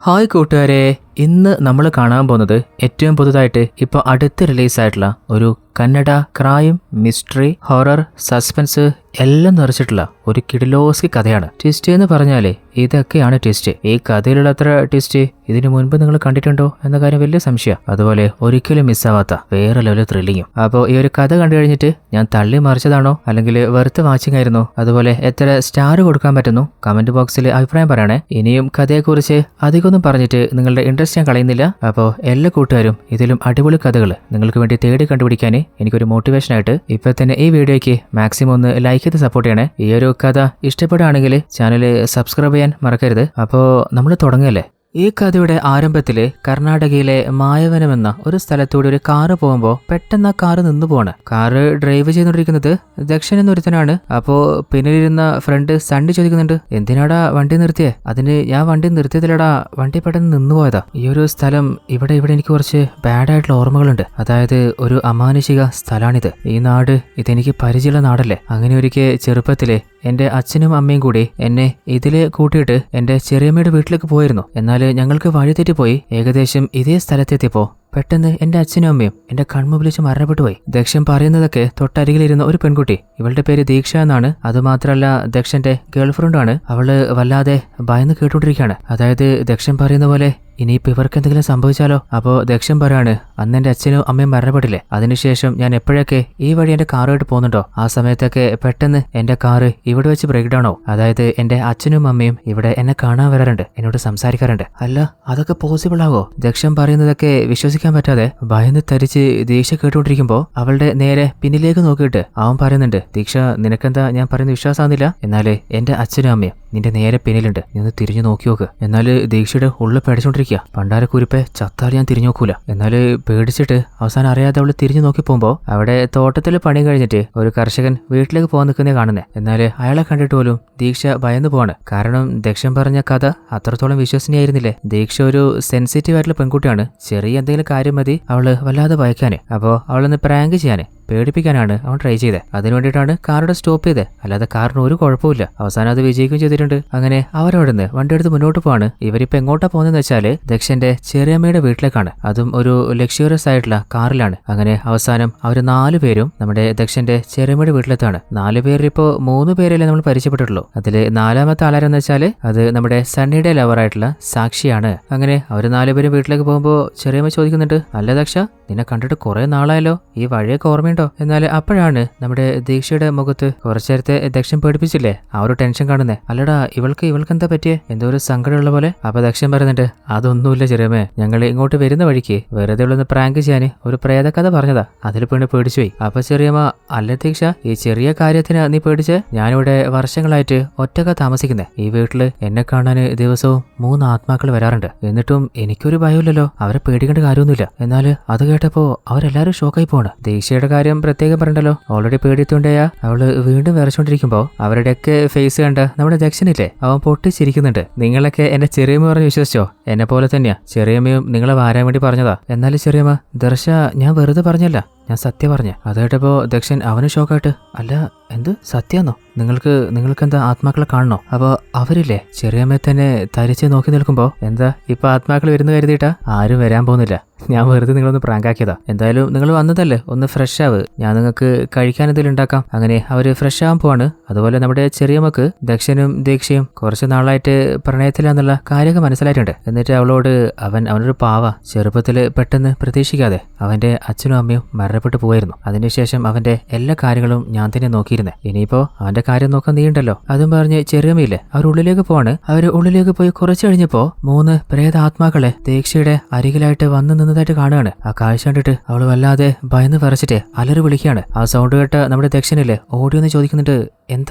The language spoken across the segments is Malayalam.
ഹായ് കൂട്ടുകാരെ, ഇന്ന് നമ്മൾ കാണാൻ പോകുന്നത് ഏറ്റവും പുതുതായിട്ട് ഇപ്പോൾ അടുത്ത് റിലീസായിട്ടുള്ള ഒരു Kannada crime, mystery, horror, suspense എല്ലാം നിറച്ചിട്ടുള്ള ഒരു കിടിലോസ്കി കഥയാണ്. ട്വിസ്റ്റ് എന്ന് പറഞ്ഞാലേ ഇതൊക്കെയാണ് ട്വിസ്റ്റ്. ഈ കഥയിലുള്ള അത്ര ട്വിസ്റ്റ് ഇതിനു മുൻപ് നിങ്ങൾ കണ്ടിട്ടുണ്ടോ എന്ന കാര്യം വലിയ സംശയം. അതുപോലെ ഒരിക്കലും മിസ്സാവാത്ത വേറെ ലെവൽ ത്രില്ലിങ്ങും. അപ്പോൾ ഈ ഒരു കഥ കണ്ടു കഴിഞ്ഞിട്ട് ഞാൻ തള്ളി മറിച്ചതാണോ അല്ലെങ്കിൽ വെറുതെ വാച്ചിങ് ആയിരുന്നോ, അതുപോലെ എത്ര സ്റ്റാർ കൊടുക്കാൻ പറ്റുന്നു കമന്റ് ബോക്സിൽ അഭിപ്രായം പറയണേ. ഇനിയും കഥയെക്കുറിച്ച് അധികമൊന്നും പറഞ്ഞിട്ട് നിങ്ങളുടെ ഇൻട്രസ്റ്റ് ഞാൻ കളയുന്നില്ല. അപ്പോൾ എല്ലാ കൂട്ടുകാരും ഇതിലും അടിപൊളി കഥകൾ നിങ്ങൾക്ക് വേണ്ടി തേടി കണ്ടുപിടിക്കാൻ എനിക്കൊരു മോട്ടിവേഷൻ ആയിട്ട് ഇപ്പൊ തന്നെ ഈ വീഡിയോയ്ക്ക് മാക്സിമം ഒന്ന് ലൈക്ക് ചെയ്ത് സപ്പോർട്ട് ചെയ്യണേ. ഈ ഒരു കഥ ഇഷ്ടപ്പെടുകയാണെങ്കിൽ ചാനൽ സബ്സ്ക്രൈബ് ചെയ്യാൻ മറക്കരുത്. അപ്പോൾ നമ്മൾ തുടങ്ങല്ലേ. ഈ കഥയുടെ ആരംഭത്തില് കർണാടകയിലെ മായവനം എന്ന ഒരു സ്ഥലത്തൂടെ ഒരു കാറ് പോകുമ്പോൾ പെട്ടെന്ന് ആ കാറ് നിന്നു പോണ്. കാറ് ഡ്രൈവ് ചെയ്തുകൊണ്ടിരിക്കുന്നത് ദക്ഷൻ എന്നൊരുത്തനാണ്. അപ്പോ പിന്നിലിരുന്ന ഫ്രണ്ട് സണ്ണി ചോദിക്കുന്നുണ്ട്, എന്തിനാടാ വണ്ടി നിർത്തിയേ? അതിന് ഞാൻ വണ്ടി നിർത്തിയതിലടാ, വണ്ടി പെട്ടെന്ന് നിന്നുപോയതാ. ഈ ഒരു സ്ഥലം ഇവിടെ എനിക്ക് കുറച്ച് ബാഡായിട്ടുള്ള ഓർമ്മകളുണ്ട്. അതായത് ഒരു അമാനുഷിക സ്ഥലമാണിത്. ഈ നാട് ഇതെനിക്ക് പരിചയമുള്ള നാടല്ലേ. അങ്ങനെ ഒരിക്കൽ ചെറുപ്പത്തിലെ എന്റെ അച്ഛനും അമ്മയും കൂടി എന്നെ ഇതില് കൂട്ടിയിട്ട് എന്റെ ചെറിയമ്മയുടെ വീട്ടിലേക്ക് പോയിരുന്നു. എന്നാൽ ഞങ്ങൾക്ക് വഴിതെറ്റിപ്പോയി. ഏകദേശം ഇതേ സ്ഥലത്തെത്തിയപ്പോ പെട്ടെന്ന് എന്റെ അച്ഛനും അമ്മയും എന്റെ കൺമുമ്പിളിച്ച് മരണപ്പെട്ടു പോയി. ദക്ഷൻ പറയുന്നതൊക്കെ തൊട്ടരികിലിരുന്ന ഒരു പെൺകുട്ടി, ഇവളുടെ പേര് ദീക്ഷ എന്നാണ്. അതുമാത്രമല്ല ദക്ഷന്റെ ഗേൾഫ്രണ്ടാണ്. അവള് വല്ലാതെ ഭയന്ന് കേട്ടുകൊണ്ടിരിക്കുകയാണ്. അതായത് ദക്ഷൻ പറയുന്ന പോലെ ഇനിയിപ്പോ ഇവർക്ക് എന്തെങ്കിലും സംഭവിച്ചാലോ? അപ്പോ ദക്ഷൻ പറയാണ്, അന്ന് എന്റെ അച്ഛനും അമ്മയും മരണപ്പെട്ടില്ലേ, അതിനുശേഷം ഞാൻ എപ്പോഴൊക്കെ ഈ വഴി എന്റെ കാറുമായിട്ട് പോകുന്നുണ്ടോ ആ സമയത്തൊക്കെ പെട്ടെന്ന് എന്റെ കാറ് ഇവിടെ വെച്ച് ബ്രേക്ക് ഡൗൺ ആവും. അതായത് എന്റെ അച്ഛനും അമ്മയും ഇവിടെ എന്നെ കാണാൻ വരാറുണ്ട്, എന്നോട് സംസാരിക്കാറുണ്ട്. അല്ല, അതൊക്കെ പോസിബിൾ ആവോ? ദക്ഷൻ പറയുന്നതൊക്കെ വിശ്വസിക്കാൻ പറ്റാതെ ഭയന്ന് തരിച്ച് ദീക്ഷ കേട്ടുകൊണ്ടിരിക്കുമ്പോ അവളുടെ നേരെ പിന്നിലേക്ക് നോക്കിയിട്ട് അവൻ പറയുന്നുണ്ട്, ദീക്ഷ നിനക്കെന്താ ഞാൻ പറയുന്ന വിശ്വാസമാകുന്നില്ല? എന്നാല് എന്റെ അച്ഛനും അമ്മയും നിന്റെ നേരെ പിന്നിലുണ്ട്, നീ ഒന്ന് തിരിഞ്ഞു നോക്കി നോക്ക്. എന്നാല് ദീക്ഷയുടെ ഉള്ളിൽ പേടിച്ചോണ്ടിരിക്കുക. പണ്ടാരക്കുരിപ്പെ ചത്താൽ ഞാൻ തിരിഞ്ഞു നോക്കൂല. എന്നാല് പേടിച്ചിട്ട് അവസാനം അറിയാതെ അവള് തിരിഞ്ഞു നോക്കി പോകുമ്പോ അവിടെ തോട്ടത്തിൽ പണി കഴിഞ്ഞിട്ട് ഒരു കർഷകൻ വീട്ടിലേക്ക് പോകാൻ നിൽക്കുന്നേ കാണുന്നേ. എന്നാല് അയാളെ കണ്ടിട്ട് പോലും ദീക്ഷ ഭയന്നു പോവാണ്. കാരണം ദക്ഷൻ പറഞ്ഞ കഥ അത്രത്തോളം വിശ്വസനീയായിരുന്നില്ലേ. ദീക്ഷ ഒരു സെൻസിറ്റീവ് ആയിട്ടുള്ള പെൺകുട്ടിയാണ്. ചെറിയ എന്തെങ്കിലും കാര്യം മതി അവള് വല്ലാതെ ഭയക്കാന്. അപ്പോ അവളൊന്ന് പ്രാങ്ക് ചെയ്യാന്, പേടിപ്പിക്കാനാണ് അവൻ ട്രൈ ചെയ്തത്. അതിനു വേണ്ടിയിട്ടാണ് കാറുടെ സ്റ്റോപ്പ് ചെയ്തത്. അല്ലാതെ കാറിന് ഒരു കുഴപ്പമില്ല. അവസാനം അത് വിജയിക്കുകയും ചെയ്തിട്ടുണ്ട്. അങ്ങനെ അവരവിടുന്ന് വണ്ടി എടുത്ത് മുന്നോട്ട് പോവാണ്. ഇവരിപ്പോ എങ്ങോട്ടാ പോകുന്നതെന്ന് വെച്ചാല് ദക്ഷന്റെ ചെറിയമ്മയുടെ വീട്ടിലേക്കാണ്. അതും ഒരു ലക്ഷ്യൂറിയസ് ആയിട്ടുള്ള കാറിലാണ്. അങ്ങനെ അവസാനം അവര് 4 പേരും നമ്മുടെ ദക്ഷന്റെ ചെറിയമ്മയുടെ വീട്ടിലെത്താണ്. 4 പേരിൽ ഇപ്പോ 3 പേരല്ലേ നമ്മൾ പരിചയപ്പെട്ടിട്ടുള്ളൂ. അതില് 4ാമത്തെ ആളാരെന്ന് വെച്ചാല് അത് നമ്മുടെ സണ്ണിയുടെ ലവറായിട്ടുള്ള സാക്ഷിയാണ്. അങ്ങനെ അവര് 4 പേരും വീട്ടിലേക്ക് പോകുമ്പോ ചെറിയമ്മ ചോദിക്കുന്നുണ്ട്, അല്ല ദക്ഷ, നിന്നെ കണ്ടിട്ട് കുറെ നാളായല്ലോ, ഈ വഴിയൊക്കെ ഓർമ്മയുണ്ടോ? എന്നാൽ അപ്പോഴാണ് നമ്മുടെ ദീക്ഷയുടെ മുഖത്ത് കുറച്ചു നേരത്തെ ദക്ഷൻ പേടിപ്പിച്ചില്ലേ ആ ഒരു ടെൻഷൻ കാണുന്നേ. അല്ലടാ, ഇവൾക്ക് എന്താ പറ്റിയേ? എന്തോ ഒരു സങ്കടമുള്ള പോലെ. അപ്പൊ ദക്ഷൻ പറയുന്നുണ്ട്, അതൊന്നുമില്ല ചെറിയമ്മേ, ഞങ്ങൾ ഇങ്ങോട്ട് വരുന്ന വഴിക്ക് വെറുതെ ഉള്ളൊന്ന് പ്രാങ്ക് ചെയ്യാൻ ഒരു പ്രേതകഥ പറഞ്ഞതാ, അതിൽ പെണ്ണ് പേടിച്ചുപോയി. അപ്പൊ ചെറിയമ്മ, അല്ല ദീക്ഷ, ഈ ചെറിയ കാര്യത്തിന് നീ പേടിച്ച്? ഞാനിവിടെ വർഷങ്ങളായിട്ട് ഒറ്റക്ക താമസിക്കുന്നേ. ഈ വീട്ടില് എന്നെ കാണാൻ ദിവസവും 3 ആത്മാക്കൾ വരാറുണ്ട്. എന്നിട്ടും എനിക്കൊരു ഭയമില്ലല്ലോ, അവരെ പേടിക്കേണ്ട കാര്യമൊന്നുമില്ല. എന്നാല് അത് കേട്ടപ്പോ അവരെല്ലാരും ഷോക്കായി പോണ്. ദീക്ഷയുടെ കാര്യം പ്രത്യേകം പറഞ്ഞല്ലോ, ഓൾറെഡി പേടിത്തോണ്ടയാ അവള് വീണ്ടും വിറച്ചോണ്ടിരിക്കുമ്പോ അവരുടെയൊക്കെ ഫേസ് കണ്ട നമ്മുടെ ദക്ഷനില്ലേ, അവൻ പൊട്ടിച്ചിരിക്കുന്നുണ്ട്. നിങ്ങളൊക്കെ എന്റെ ചെറിയമ്മ പറഞ്ഞ് വിശ്വസിച്ചോ? എന്നെ പോലെ തന്നെയാ ചെറിയമ്മയും നിങ്ങളെ വാരാൻ വേണ്ടി പറഞ്ഞതാ. എന്നാലും ചെറിയമ്മ, ദർശ, ഞാൻ വെറുതെ പറഞ്ഞല്ല, ഞാൻ സത്യം പറഞ്ഞ. അത് കേട്ടപ്പോ ദക്ഷൻ അവന് ഷോക്കായിട്ട്, അല്ല എന്ത് സത്യാന്നോ? നിങ്ങൾക്ക് എന്താ ആത്മാക്കളെ കാണണോ? അപ്പൊ അവരില്ലേ ചെറിയമ്മയെ തന്നെ തരിച്ച് നോക്കി നിൽക്കുമ്പോ, എന്താ ഇപ്പൊ ആത്മാക്കൾ വരുന്ന കരുതിയിട്ടാ? ആരും വരാൻ പോകുന്നില്ല, ഞാൻ വെറുതെ നിങ്ങളൊന്ന് പ്രാങ്കാക്കിയതാ. എന്തായാലും നിങ്ങൾ വന്നതല്ലേ, ഒന്ന് ഫ്രഷ് ആവ്, ഞാൻ നിങ്ങൾക്ക് കഴിക്കാൻ എന്തെങ്കിലും ഉണ്ടാക്കാം. അങ്ങനെ അവര് ഫ്രഷ് ആവാൻ പോവാണ്. അതുപോലെ നമ്മുടെ ചെറിയമ്മക്ക് ദക്ഷനും ദീക്ഷയും കുറച്ച് നാളായിട്ട് പ്രണയത്തിലാന്നുള്ള കാര്യമൊക്കെ മനസ്സിലായിട്ടുണ്ട്. എന്നിട്ട് അവളോട് അവനൊരു പാവ, ചെറുപ്പത്തില് പെട്ടെന്ന് പ്രതീക്ഷിക്കാതെ അവന്റെ അച്ഛനും അമ്മയും മരണപ്പെട്ടു പോയിരുന്നു. അതിനുശേഷം അവന്റെ എല്ലാ കാര്യങ്ങളും ഞാൻ തന്നെ നോക്കിയിരുന്നേ. ഇനിയിപ്പോ അവന്റെ കാര്യം നോക്കാൻ നീണ്ടല്ലോ. അതും പറഞ്ഞ് ചെറിയമ്മയില്ലേ അവരുള്ളിലേക്ക് പോവാണ്. അവര് ഉള്ളിലേക്ക് പോയി കുറച്ചു കഴിഞ്ഞപ്പോ 3 പ്രേതാത്മാക്കളെ ദീക്ഷയുടെ അരികിലായിട്ട് വന്നു നിന്നതായിട്ട് കാണുകയാണ്. ആ കാഴ്ച കണ്ടിട്ട് അവള് വല്ലാതെ ഭയന്ന് വിറച്ചിട്ട് അലറി വിളിക്കുകയാണ്. ആ സൗണ്ട് കേട്ട നമ്മുടെ ദക്ഷനില്ലേ ഓടിയൊന്ന് ചോദിക്കുന്നുണ്ട്,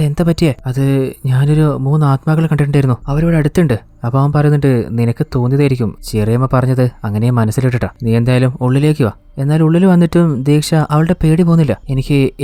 എന്താ പറ്റിയേ? അത് ഞാനൊരു 3 ആത്മാക്കളെ കണ്ടിട്ടുണ്ടായിരുന്നു, അവരിവിടെ അടുത്തുണ്ട്. അപ്പൊ അവൻ പറയുന്നുണ്ട്, നിനക്ക് തോന്നിയതായിരിക്കും, ചെറിയമ്മ പറഞ്ഞത് അങ്ങനെ മനസ്സിലിട്ടിട്ടാ, നീ എന്തായാലും ഉള്ളിലേക്ക് വാ. എന്നാൽ ഉള്ളിൽ വന്നിട്ടും ദീക്ഷ അവളുടെ പേടി പോകുന്നില്ല.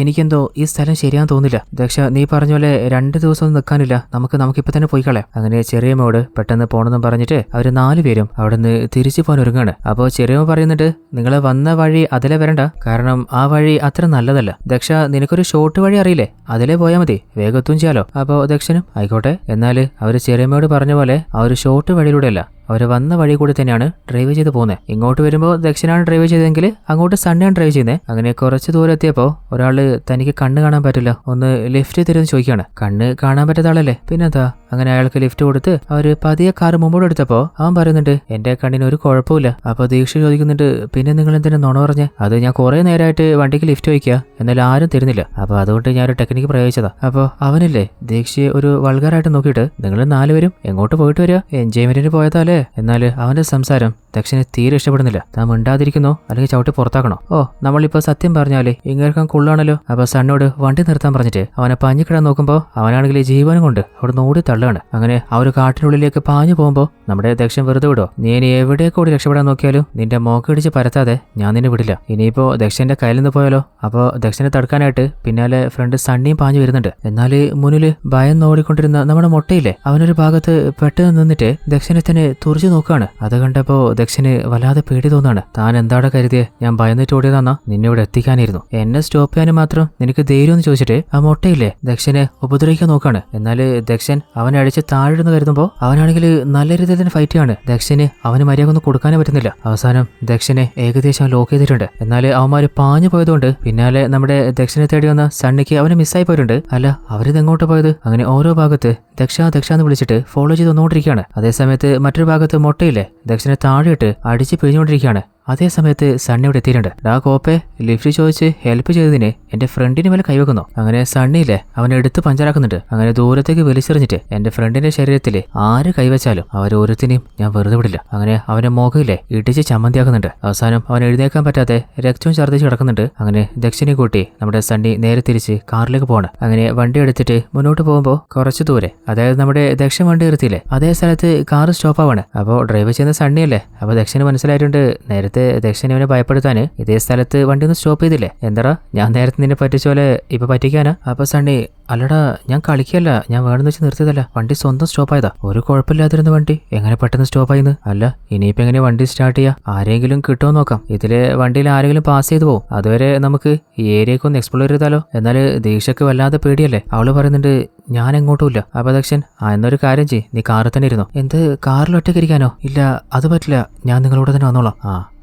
എനിക്കെന്തോ ഈ സ്ഥലം ശരിയാന്ന് തോന്നില്ല. ദക്ഷ, നീ പറഞ്ഞ പോലെ 2 ദിവസം നിൽക്കാനില്ല, നമുക്കിപ്പോ തന്നെ പോയി കളയാം. അങ്ങനെ ചെറിയമ്മയോട് പെട്ടെന്ന് പോണെന്നും പറഞ്ഞിട്ട് അവര് 4 പേരും അവിടെ നിന്ന് തിരിച്ചു പോകാൻ ഒരുങ്ങാണ്. അപ്പോ ചെറിയമ്മ പറയുന്നുണ്ട്, നിങ്ങളെ വന്ന വഴി അതിലെ വരണ്ട, കാരണം ആ വഴി അത്ര നല്ലതല്ല. ദക്ഷ, നിനക്കൊരു ഷോർട്ട് വഴി അറിയില്ലേ, അതിലെ പോയാൽ മതി, വേഗത്തും ചെയ്യാലോ. അപ്പോ ദക്ഷനും ആയിക്കോട്ടെ. എന്നാല് അവര് ചെറിയമ്മയോട് പറഞ്ഞ പോലെ ആ ഒരു ഷോർട്ട് വഴിയിലൂടെയല്ല, അവർ വന്ന വഴി കൂടി തന്നെയാണ് ഡ്രൈവ് ചെയ്ത് പോകുന്നത്. ഇങ്ങോട്ട് വരുമ്പോൾ ദക്ഷനാണ് ഡ്രൈവ് ചെയ്തതെങ്കിൽ അങ്ങോട്ട് സണ്ണിയാണ് ഡ്രൈവ് ചെയ്യുന്നത്. അങ്ങനെ കുറച്ച് ദൂരം എത്തിയപ്പോൾ ഒരാള് തനിക്ക് കണ്ണ് കാണാൻ പറ്റില്ല, ഒന്ന് ലിഫ്റ്റ് തരുമെന്ന് ചോദിക്കുകയാണ്. കണ്ണ് കാണാൻ പറ്റാത്ത ആളല്ലേ, പിന്നെന്താ. അങ്ങനെ അയാൾക്ക് ലിഫ്റ്റ് കൊടുത്ത് അവര് പതിയെ കാറ് മുമ്പോട്ട് എടുത്തപ്പോ അവൻ പറയുന്നുണ്ട് എന്റെ കണ്ണിന് ഒരു കുഴപ്പമില്ല. അപ്പൊ ദീക്ഷ ചോദിക്കുന്നുണ്ട് പിന്നെ നിങ്ങൾ എന്തിനാ നുണ പറഞ്ഞേ? അത് ഞാൻ കുറെ നേരമായിട്ട് വണ്ടിക്ക് ലിഫ്റ്റ് വയ്ക്കുക, എന്നാൽ ആരും തരുന്നില്ല, അപ്പൊ അതുകൊണ്ട് ഞാൻ ഒരു ടെക്നിക്ക് പ്രയോഗിച്ചതാ. അപ്പൊ അവനില്ലേ ദീക്ഷയെ ഒരു വൾഗറായിട്ട് നോക്കിയിട്ട് നിങ്ങൾ 4 പേരും എങ്ങോട്ട് പോയിട്ട് വരിക, എൻജോയ്മെന്റിന് പോയതാലേ. എന്നാല് അവന്റെ സംസാരം ദക്ഷനെ തീരെ ഇഷ്ടപ്പെടുന്നില്ല. താൻ മിണ്ടാതിരിക്കുന്നോ അല്ലെങ്കിൽ ചവിട്ടി പുറത്താക്കണോ? ഓ നമ്മളിപ്പോ സത്യം പറഞ്ഞാലേ ഇങ്ങേർക്കാൻ കൊള്ളാണല്ലോ. അപ്പൊ സണ്ണോട് വണ്ടി നിർത്താൻ പറഞ്ഞിട്ട് അവനെ പഞ്ഞിക്കിടാൻ നോക്കുമ്പോ അവനാണെങ്കിൽ ജീവനും കൊണ്ട് അവിടെ ഓടി തള്ളുകയാണ്. അങ്ങനെ ആ ഒരു കാട്ടിനുള്ളിലേക്ക് പാഞ്ഞു പോകുമ്പോ നമ്മുടെ ദക്ഷൻ വെറുതെ വിടോ? നീ ഇനി എവിടെയൊക്കെ ഓടി രക്ഷപ്പെടാൻ നോക്കിയാലും നിന്റെ മോക്കടിച്ച് പരത്താതെ ഞാൻ നിന്നെ വിടില്ല. ഇനിയിപ്പോ ദക്ഷന്റെ കയ്യിൽ നിന്ന് പോയാലോ? അപ്പോ ദക്ഷനെ തടുക്കാനായിട്ട് പിന്നാലെ ഫ്രണ്ട് സണ്ണിയും പാഞ്ഞു വരുന്നുണ്ട്. എന്നാല് മുന്നില് ഭയം നോടിക്കൊണ്ടിരുന്ന നമ്മുടെ മുട്ടയില്ലേ, അവനൊരു ഭാഗത്ത് പെട്ടെന്ന് നിന്നിട്ട് ദക്ഷനെ തന്നെ തുറച്ചു നോക്കുകയാണ്. അത് കണ്ടപ്പോ ദക്ഷന് വല്ലാതെ പേടി തോന്നാണ്. താൻ എന്താടെ കരുതിയെ? ഞാൻ ഭയന്നിട്ട് ഓടിയതാന്നാ, നിന്നെ ഇവിടെ എത്തിക്കാനായിരുന്നു. എന്നെ സ്റ്റോപ്പ് ചെയ്യാനും മാത്രം നിനക്ക് ധൈര്യം എന്ന് ചോദിച്ചിട്ട് ആ മുട്ടയില്ലേ ദക്ഷനെ ഉപദ്രവിക്കാൻ നോക്കാണ്. എന്നാല് ദക്ഷൻ അവനെ അടിച്ച് താഴെന്ന് കരുതുമ്പോ അവനാണെങ്കിൽ നല്ല രീതിയിൽ തന്നെ ഫൈറ്റ് ചെയ്യാണ്. ദക്ഷന് അവന് മര്യാദ ഒന്നും കൊടുക്കാനേ പറ്റുന്നില്ല. അവസാനം ദക്ഷനെ ഏകദേശം ലോക്ക് ചെയ്തിട്ടുണ്ട്. എന്നാല് അവന്മാര് പാഞ്ഞു പോയതുകൊണ്ട് പിന്നാലെ നമ്മുടെ ദക്ഷനെ തേടി വന്ന സണ്ണിക്ക് അവനെ മിസ്സായി പോയിട്ടുണ്ട്. അല്ല അവരിത് എങ്ങോട്ട് പോയത്? അങ്ങനെ ഓരോ ഭാഗത്ത് ദക്ഷ എന്ന് വിളിച്ചിട്ട് ഫോളോ ചെയ്ത് വന്നുകൊണ്ടിരിക്കുകയാണ്. അതേസമയത്ത് മറ്റൊരു ഭാഗത്ത് മുട്ടയില്ലേ ദക്ഷനെ താഴെയിട്ട് അടിച്ച് പിഴിഞ്ഞുകൊണ്ടിരിക്കുകയാണ്. അതേസമയത്ത് സണ്ണി ഇവിടെ എത്തിയിട്ടുണ്ട്. ഡാ കോപ്പെ, ലിഫ്റ്റ് ചോദിച്ച് ഹെൽപ്പ് ചെയ്തതിന് എന്റെ ഫ്രണ്ടിന് മേലെ കൈവെക്കുന്നു. അങ്ങനെ സണ്ണിയില്ലേ അവനെ എടുത്ത് പഞ്ചറാക്കുന്നുണ്ട്. അങ്ങനെ ദൂരത്തേക്ക് വലിച്ചെറിഞ്ഞിട്ട് എന്റെ ഫ്രണ്ടിന്റെ ശരീരത്തിൽ ആര് കൈവച്ചാലും അവരോരുത്തിനെയും ഞാൻ വെറുതെ വിടില്ല. അങ്ങനെ അവന്റെ മുഖയില്ലേ ഇടിച്ച് ചമ്മന്തിയാക്കുന്നുണ്ട്. അവസാനം അവൻ എഴുന്നേക്കാൻ പറ്റാതെ രക്തവും ഛർദ്ദിച്ച് കിടക്കുന്നുണ്ട്. അങ്ങനെ ദക്ഷിണെ കൂട്ടി നമ്മുടെ സണ്ണി നേരെ തിരിച്ച് കാറിലേക്ക് പോകണം. അങ്ങനെ വണ്ടി എടുത്തിട്ട് മുന്നോട്ട് പോകുമ്പോൾ കുറച്ച് ദൂരെ, അതായത് നമ്മുടെ ദക്ഷൻ വണ്ടി നിർത്തിയില്ലേ അതേ സ്ഥലത്ത് കാർ സ്റ്റോപ്പ് ആവാണ്. അപ്പോൾ ഡ്രൈവ് ചെയ്യുന്ന സണ്ണിയല്ലേ. അപ്പോൾ ദക്ഷിന് മനസ്സിലായിട്ടുണ്ട് നേരത്തെ ദക്ഷൻ അവനെ ഭയപ്പെടുത്താന് ഇതേ സ്ഥലത്ത് വണ്ടി ഒന്ന് സ്റ്റോപ്പ് ചെയ്തില്ലേ. എന്താ ഞാൻ നേരത്തെ നിന്നെ പറ്റിച്ച പോലെ ഇപ്പൊ പറ്റിക്കാനാ? അപ്പൊ സണ്ണി അല്ലടാ ഞാൻ കളിക്കല്ല, ഞാൻ വേണമെന്ന് വെച്ച് നിർത്തിയതല്ല, വണ്ടി സ്വന്തം സ്റ്റോപ്പായതാ. ഒരു കുഴപ്പമില്ലാതിരുന്ന വണ്ടി എങ്ങനെ പെട്ടെന്ന് സ്റ്റോപ്പായിന്ന്? അല്ല ഇനിയിപ്പോ എങ്ങനെ വണ്ടി സ്റ്റാർട്ട് ചെയ്യാ? ആരെങ്കിലും കിട്ടുമോ നോക്കാം. ഇതില് വണ്ടിയിൽ ആരെങ്കിലും പാസ് ചെയ്തു പോകും. അതുവരെ നമുക്ക് ഈ ഏരിയയൊക്കെ ഒന്ന് എക്സ്പ്ലോർ ചെയ്താലോ? എന്നാല് ദീക്ഷക്ക് വല്ലാതെ പേടിയല്ലേ. അവള് പറയുന്നുണ്ട് ഞാൻ എങ്ങോട്ടുമില്ല. അപ്പൊ ദക്ഷൻ എന്നൊരു കാര്യം ചെയ്യ്, നീ കാറിൽ തന്നെ ഇരുന്നോ. എന്ത് കാറിൽ ഒറ്റയ്ക്ക് ഇരിക്കാനോ? ഇല്ല അത് പറ്റില്ല, ഞാൻ നിങ്ങളോട് തന്നെ വന്നോളാം.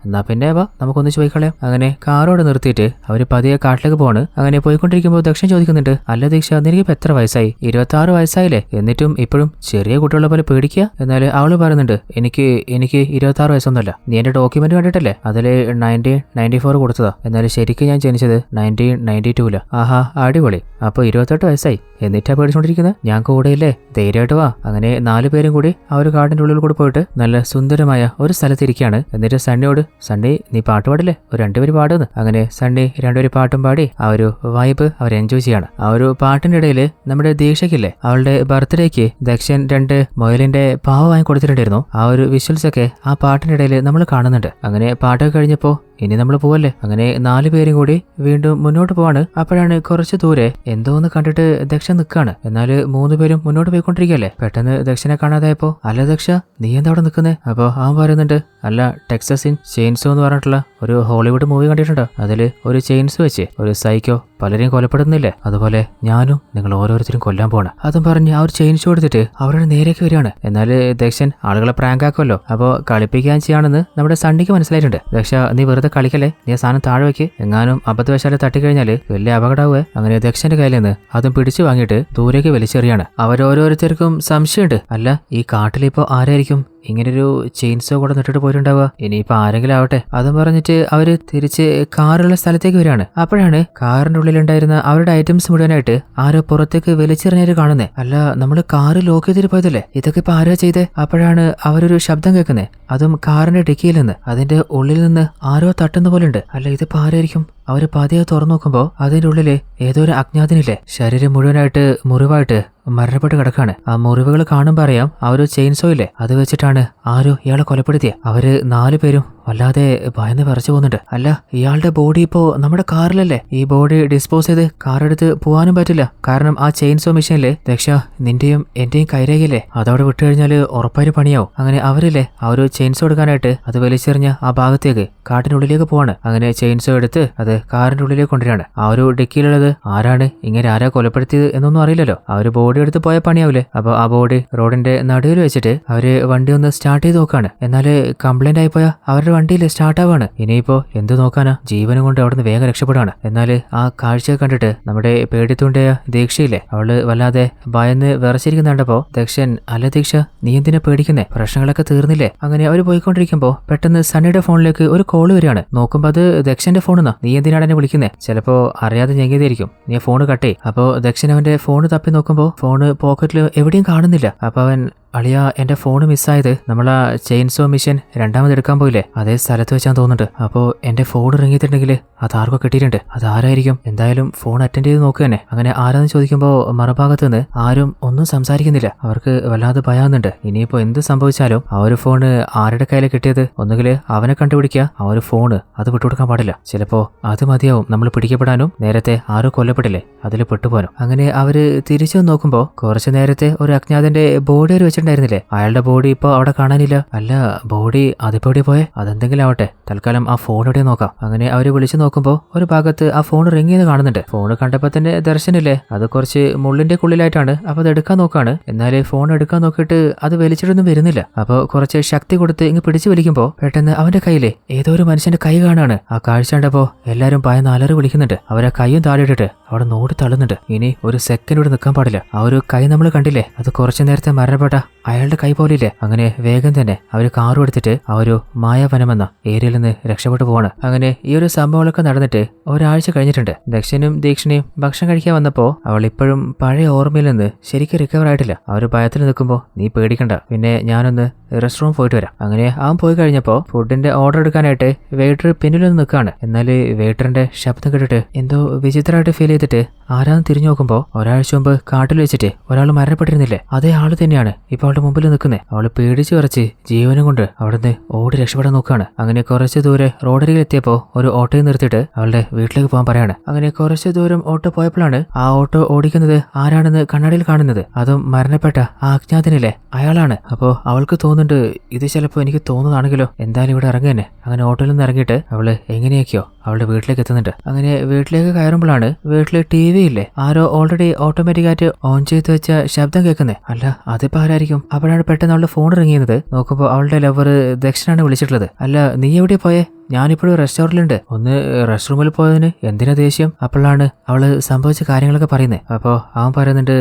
എന്നാ പിന്നെ നമുക്കൊന്നിച്ച് പോയിക്കളയാം. അങ്ങനെ കാറോട് നിർത്തിയിട്ട് അവര് പതിയെ കാട്ടിലേക്ക് പോവാണ്. അങ്ങനെ പോയിക്കൊണ്ടിരിക്കുമ്പോൾ ദക്ഷൻ ചോദിക്കുന്നുണ്ട് അല്ല ദീക്ഷ നിനക്കിപ്പോ എത്ര വയസ്സായി? 26 വയസ്സായില്ലേ, എന്നിട്ടും ഇപ്പോഴും ചെറിയ കുട്ടികളെ പോലെ പേടിക്കുക? എന്നാൽ അവള് പറയുന്നുണ്ട് എനിക്ക് 26 വയസ്സൊന്നുമല്ല, നീ എന്റെ ഡോക്യുമെന്റ് കണ്ടിട്ടല്ലേ അതില് 1994 കൊടുത്തതാ. എന്നാൽ ശരിക്കും ഞാൻ ജനിച്ചത് 1992. ആഹാ അടിപൊളി, അപ്പൊ 28 വയസ്സായി എന്നിട്ടാ പേടിച്ചോണ്ടിരിക്കുന്നത്? ഞാൻ കൂടെയില്ലേ, ധൈര്യമായിട്ട് വാ. അങ്ങനെ 4 പേരും കൂടി ആ ഒരു കാടിന്റെ ഉള്ളിൽ കൂടി പോയിട്ട് നല്ല സുന്ദരമായ ഒരു സ്ഥലത്തിരിക്കുകയാണ്. എന്നിട്ട് സണ്ണിയോട് സണ്ണി നീ പാട്ട് പാടില്ലേ, ഒരു 2 പേര് പാടുന്നു. അങ്ങനെ സണ്ണി 2 പേര് പാട്ടും പാടി ആ ഒരു വൈബ് അവർ എൻജോയ് ചെയ്യാണ്. ആ ഒരു പാട്ടിന്റെ ഇടയിൽ നമ്മുടെ ദീക്ഷയ്ക്കില്ലേ അവളുടെ ബർത്ത്ഡേക്ക് ദക്ഷൻ 2 മൊയലിന്റെ പാവ വാങ്ങി കൊടുത്തിട്ടുണ്ടായിരുന്നു. ആ ഒരു വിഷ്വൽസ് ഒക്കെ ആ പാട്ടിന്റെ ഇടയിൽ നമ്മൾ കാണുന്നുണ്ട്. അങ്ങനെ പാട്ടൊക്കെ കഴിഞ്ഞപ്പോ ഇനി നമ്മൾ പോവല്ലേ. അങ്ങനെ 4 പേരും കൂടി വീണ്ടും മുന്നോട്ട് പോവാണ്. അപ്പോഴാണ് കുറച്ച് ദൂരെ എന്തോന്ന് കണ്ടിട്ട് ദക്ഷൻ നിൽക്കാണ്. എന്നാല് 3 പേരും മുന്നോട്ട് പോയിക്കൊണ്ടിരിക്കുകയല്ലേ. പെട്ടെന്ന് ദക്ഷനെ കാണാതായപ്പോ അല്ല ദക്ഷ നീ എന്താ അവിടെ നിൽക്കുന്നേ? അപ്പൊ അവൻ പറയുന്നുണ്ട് അല്ല ടെക്സസ് ഇൻ ചെയിൻസോ എന്ന് പറഞ്ഞിട്ടുള്ള ഒരു ഹോളിവുഡ് മൂവി കണ്ടിട്ടുണ്ടോ? അതില് ഒരു ചെയിൻസ് വെച്ച് ഒരു സൈക്കോ പലരെയും കൊലപ്പെടുന്നില്ലേ, അതുപോലെ ഞാനും നിങ്ങൾ ഓരോരുത്തരും കൊല്ലാൻ പോണ്. അതും പറഞ്ഞ് ആ ഒരു ചെയിൻസ് കൊടുത്തിട്ട് അവരുടെ നേരേക്ക് വരികയാണ്. എന്നാല് ദക്ഷൻ ആളുകളെ പ്രാങ്ക് ആക്കുമല്ലോ, അപ്പോ കളിപ്പിക്കാൻ ചെയ്യാണെന്ന് നമ്മുടെ സണ്ണിക്ക് മനസ്സിലായിട്ടുണ്ട്. ദക്ഷ നീ വെറുതെ കളിക്കല്ലേ, നീ സാധനം താഴെ വെക്ക്, എങ്ങാനും അബദ്ധവശാലെ തട്ടിക്കഴിഞ്ഞാല് വലിയ അപകടമാവുക. അങ്ങനെ ദക്ഷന്റെ കയ്യിൽ നിന്ന് അതും പിടിച്ചു വാങ്ങിയിട്ട് ദൂരേക്ക് വലിച്ചെറിയാണ്. അവരോരോരുത്തർക്കും സംശയമുണ്ട് അല്ല ഈ കാട്ടിലിപ്പോ ആരായിരിക്കും ഇങ്ങനൊരു ചെയിൻസോ കൂടെ നിട്ടിട്ട് പോയിട്ടുണ്ടാവുക, ഇനിയിപ്പോ ആരെങ്കിലും ആവട്ടെ. അതും പറഞ്ഞിട്ട് അവര് തിരിച്ച് കാറുള്ള സ്ഥലത്തേക്ക് വരികയാണ്. അപ്പോഴാണ് കാറിന്റെ ഉള്ളിലുണ്ടായിരുന്ന അവരുടെ ഐറ്റംസ് മുഴുവനായിട്ട് ആരോ പുറത്തേക്ക് വലിച്ചെറിഞ്ഞാല് കാണുന്നേ. അല്ല നമ്മള് കാറ് ലോക്ക് ചെയ്തിട്ട് പോയതല്ലേ, ഇതൊക്കെ ഇപ്പൊ ആരാ ചെയ്തേ? അപ്പോഴാണ് അവരൊരു ശബ്ദം കേൾക്കുന്നേ, അതും കാറിന്റെ ഡിക്കിയിൽ നിന്ന്. അതിന്റെ ഉള്ളിൽ നിന്ന് ആരോ തട്ടുന്ന പോലെ ഉണ്ട്. അല്ല ഇതിപ്പോ ആരായിരിക്കും? അവര് പതിയെ തുറന്നു നോക്കുമ്പോ അതിന്റെ ഉള്ളില് ഏതോ ഒരു അജ്ഞാതനില്ലേ ശരീരം മുഴുവനായിട്ട് മുറിവായിട്ട് മരണപ്പെട്ട് കിടക്കാണ്. ആ മുറിവുകൾ കാണുമ്പോ അറിയാം ആ ഒരു ചെയിൻസോ ഇല്ലേ അത് വെച്ചിട്ടാണ് ആരോ ഇയാളെ കൊലപ്പെടുത്തിയത്. അവര് 4 പേരും വല്ലാതെ ഭയന്ന് വിറച്ചു പോകുന്നുണ്ട്. അല്ല ഇയാളുടെ ബോഡി ഇപ്പോ നമ്മുടെ കാറിലല്ലേ, ഈ ബോഡി ഡിസ്പോസ് ചെയ്ത് കാറെടുത്ത് പോകാനും പറ്റില്ല, കാരണം ആ ചെയിൻസോ മെഷീനില് ദക്ഷ നിന്റെയും എന്റെയും കൈരേഖയില്ലേ അതവിടെ വിട്ടുകഴിഞ്ഞാല് ഉറപ്പായിട്ട് പണിയാവും. അങ്ങനെ അവരില്ലേ ആ ഒരു ചെയിൻസോ എടുക്കാനായിട്ട് അത് വലിച്ചെറിഞ്ഞ ആ ഭാഗത്തേക്ക് കാട്ടിനുള്ളിലേക്ക് പോവാണ്. അങ്ങനെ ചെയിൻസോ എടുത്ത് അത് കാറിന്റെ ഉള്ളിലേക്ക് കൊണ്ടുവരികയാണ്. ആ ഒരു ഡിക്കിയിലുള്ളത് ആരാണ്, ഇങ്ങനെ ആരാ കൊലപ്പെടുത്തിയത് എന്നൊന്നും അറിയില്ലല്ലോ. ആ ഒരു ബോഡി ബോഡി എടുത്ത് പോയ പണിയാവില്ലേ. അപ്പോൾ ആ ബോഡി റോഡിന്റെ നടുവിൽ വെച്ചിട്ട് അവര് വണ്ടി ഒന്ന് സ്റ്റാർട്ട് ചെയ്ത് നോക്കാണ്. എന്നാൽ കംപ്ലൈന്റ് ആയിപ്പോയാ അവരുടെ വണ്ടിയിൽ സ്റ്റാർട്ട് ആവാണ്. ഇനിയിപ്പോ എന്ത് നോക്കാനാ, ജീവനും കൊണ്ട് അവിടെ നിന്ന് വേഗം രക്ഷപ്പെടാണ്. എന്നാൽ ആ കാഴ്ച കണ്ടിട്ട് നമ്മുടെ പേടിത്തൂണ്ടിയ ദീക്ഷയില്ലേ, അവള് വല്ലാതെ ഭയന്ന് വിറച്ചിരിക്കുന്ന കണ്ടപ്പോ ദക്ഷൻ, അല്ല ദീക്ഷ, നീ എന്തിനാ പേടിക്കുന്നേ, പ്രശ്നങ്ങളൊക്കെ തീർന്നില്ലേ? അങ്ങനെ അവര് പോയിക്കൊണ്ടിരിക്കുമ്പോ പെട്ടെന്ന് സണ്ണിയുടെ ഫോണിലേക്ക് ഒരു കോള് വരികയാണ്. നോക്കുമ്പോ അത് ദക്ഷന്റെ ഫോണെന്നാ. നീ എന്തിനാണ് എന്നെ വിളിക്കുന്നേ? ചിലപ്പോ അറിയാതെ ഞെങ്ങിയതായിരിക്കും, നീ ഫോണ് കട്ടേ. അപ്പോ ദക്ഷൻ അവന്റെ ഫോണ് തപ്പി നോക്കുമ്പോ ഫോണ് പോക്കറ്റിൽ എവിടെയും കാണുന്നില്ല. അപ്പൊ അവൻ, അളിയ, എന്റെ ഫോണ് മിസ്സായത് നമ്മളാ ചെയിൻസോ മിഷൻ രണ്ടാമത് എടുക്കാൻ പോയില്ലേ, അതേ സ്ഥലത്ത് വെച്ചാൻ തോന്നുന്നുണ്ട്. അപ്പോ എന്റെ ഫോൺ ഇറങ്ങിയിട്ടുണ്ടെങ്കിൽ അത് ആർക്കോ കിട്ടിയിട്ടുണ്ട്. അതാരായിരിക്കും? എന്തായാലും ഫോൺ അറ്റൻഡ് ചെയ്ത് നോക്കുക തന്നെ. അങ്ങനെ ആരാന്ന് ചോദിക്കുമ്പോ മറുഭാഗത്ത് നിന്ന് ആരും ഒന്നും സംസാരിക്കുന്നില്ല. അവർക്ക് വല്ലാതെ ഭയാകുന്നുണ്ട്. ഇനിയിപ്പോ എന്ത് സംഭവിച്ചാലും ആ ഒരു ഫോണ് ആരുടെ കയ്യിൽ കിട്ടിയത്, ഒന്നുകിൽ അവനെ കണ്ടുപിടിക്കുക, ആ ഒരു ഫോണ് അത് വിട്ടുകൊടുക്കാൻ പാടില്ല. ചിലപ്പോ അത് മതിയാവും നമ്മൾ പിടിക്കപ്പെടാനും നേരത്തെ ആരോ കൊല്ലപ്പെട്ടില്ലേ അതിൽ പെട്ടുപോകാനും. അങ്ങനെ അവര് തിരിച്ചു നോക്കുമ്പോ കുറച്ചു നേരത്തെ ഒരു അജ്ഞാതന്റെ ബോഡി ഒരു ണ്ടായിരുന്നില്ലേ, അയാളുടെ ബോഡി ഇപ്പൊ അവിടെ കാണാനില്ല. അല്ല, ബോഡി അതിപ്പോ എവിടെ പോയെ? അതെന്തെങ്കിലും ആവട്ടെ, തൽക്കാലം ആ ഫോൺ എവിടെ നോക്കാം. അങ്ങനെ അവര് വിളിച്ചു നോക്കുമ്പോ ഒരു ഭാഗത്ത് ആ ഫോൺ റിങ് ചെയ്ത് കാണുന്നുണ്ട്. ഫോൺ കണ്ടപ്പോ തന്നെ ദർശനില്ലേ, അത് കുറച്ച് മുള്ളിന്റെ ഉള്ളിലായിട്ടാണ്. അപ്പൊ അത് എടുക്കാൻ നോക്കാണ്. എന്നാൽ ഫോൺ എടുക്കാൻ നോക്കിയിട്ട് അത് വലിച്ചിട്ടൊന്നും വരുന്നില്ല. അപ്പൊ കുറച്ച് ശക്തി കൊടുത്ത് ഇങ്ങ് പിടിച്ചു വലിക്കുമ്പോ പെട്ടെന്ന് അവന്റെ കയ്യിലെ ഏതോ ഒരു മനുഷ്യന്റെ കൈ കാണാണ്. ആ കാഴ്ച കണ്ടപ്പോ എല്ലാരും ഭയന്ന് അലറി വിളിക്കുന്നുണ്ട്. അവരെ കൈയും താഴെയിട്ടിട്ട് അവിടെ നോടി തള്ളുന്നുണ്ട്. ഇനി ഒരു സെക്കൻഡ് ഇവിടെ നിൽക്കാൻ പാടില്ല. ആ ഒരു കൈ നമ്മൾ കണ്ടില്ലേ, അത് കുറച്ചു നേരത്തെ മരണപ്പെട്ട അയാളുടെ കൈ പോലില്ലേ. അങ്ങനെ വേഗം തന്നെ അവര് കാറും എടുത്തിട്ട് ആ ഒരു മായാവനമെന്ന ഏരിയയിൽ നിന്ന് രക്ഷപ്പെട്ടു പോവാണ്. അങ്ങനെ ഈ ഒരു സംഭവങ്ങളൊക്കെ നടന്നിട്ട് ഒരാഴ്ച കഴിഞ്ഞിട്ടുണ്ട്. ദക്ഷനും ദീക്ഷണയും ഭക്ഷണം കഴിക്കാൻ വന്നപ്പോ അവൾ ഇപ്പോഴും പഴയ ഓർമ്മയിൽ നിന്ന് ശരിക്കും റിക്കവർ ആയിട്ടില്ല. ആ ഒരു ഭയത്തിൽ നിൽക്കുമ്പോ, നീ പേടിക്കണ്ട, പിന്നെ ഞാനൊന്ന് റെസ്റ്റ് റൂം പോയിട്ട് വരാം. അങ്ങനെ അവൻ പോയി കഴിഞ്ഞപ്പോ ഫുഡിന്റെ ഓർഡർ എടുക്കാനായിട്ട് വെയിറ്റർ പിന്നിലൊന്ന് നിൽക്കാണ്. എന്നാൽ വെയിറ്ററിന്റെ ശബ്ദം കേട്ടിട്ട് എന്തോ വിചിത്രമായിട്ട് ഫീൽ ചെയ്തിട്ട് ആരാന്ന് തിരിഞ്ഞു നോക്കുമ്പോ ഒരാഴ്ച മുമ്പ് കാട്ടിൽ വെച്ചിട്ട് ഒരാൾ മരണപ്പെട്ടിരുന്നില്ലേ, അതേ ആള് തന്നെയാണ് ഇപ്പൊ അവളുടെ മുമ്പിൽ നിൽക്കുന്നത്. അവള് പേടിച്ചു വിറച്ച് ജീവനും കൊണ്ട് അവിടുന്ന് ഓടി രക്ഷപ്പെടാൻ നോക്കുകയാണ്. അങ്ങനെ കുറച്ച് ദൂരെ റോഡരികിൽ എത്തിയപ്പോ ഒരു ഓട്ടോയിൽ നിർത്തിയിട്ട് അവളുടെ വീട്ടിലേക്ക് പോകാൻ പറയാണ്. അങ്ങനെ കുറച്ച് ദൂരം ഓട്ടോ പോയപ്പോഴാണ് ആ ഓട്ടോ ഓടിക്കുന്നത് ആരാണെന്ന് കണ്ണാടിയിൽ കാണുന്നത്. അതും മരണപ്പെട്ട ആ അജ്ഞാതനില്ലേ, അയാളാണ്. അപ്പോ അവൾക്ക് തോന്നുന്നുണ്ട്, ഇത് ചിലപ്പോ എനിക്ക് തോന്നുന്നതാണെങ്കിലോ, എന്തായാലും ഇവിടെ ഇറങ്ങുതന്നെ. അങ്ങനെ ഓട്ടോയിൽ നിന്ന് ഇറങ്ങിയിട്ട് അവള് എങ്ങനെയൊക്കെയോ അവളുടെ വീട്ടിലേക്ക് എത്തുന്നുണ്ട്. അങ്ങനെ വീട്ടിലേക്ക് കയറുമ്പോഴാണ് വീട്ടില് TV ഇല്ലേ, ആരോ ഓൾറെഡി ഓട്ടോമാറ്റിക്കായിട്ട് ഓൺ ചെയ്ത് വെച്ച ശബ്ദം കേൾക്കുന്നത്. അല്ല, അതിപ്പോ ആരായിരിക്കും? അപ്പോഴാണ് പെട്ടെന്ന് അവളുടെ ഫോൺ ഇറങ്ങിയത്. നോക്കുമ്പോൾ അവളുടെ ലവർ ദക്ഷനാണ് വിളിച്ചിട്ടുള്ളത്. അല്ല, നീ എവിടെ പോയേ? ഞാനിപ്പോഴും റെസ്റ്റോറന്റിലുണ്ട്. ഒന്ന് റെസ്റ്റ് റൂമിൽ പോയതിന് എന്തിനാ ദേഷ്യം? അപ്പോഴാണ് അവള് സംഭവിച്ച കാര്യങ്ങളൊക്കെ പറയുന്നത്. അപ്പോൾ അവൻ പറയുന്നുണ്ട്,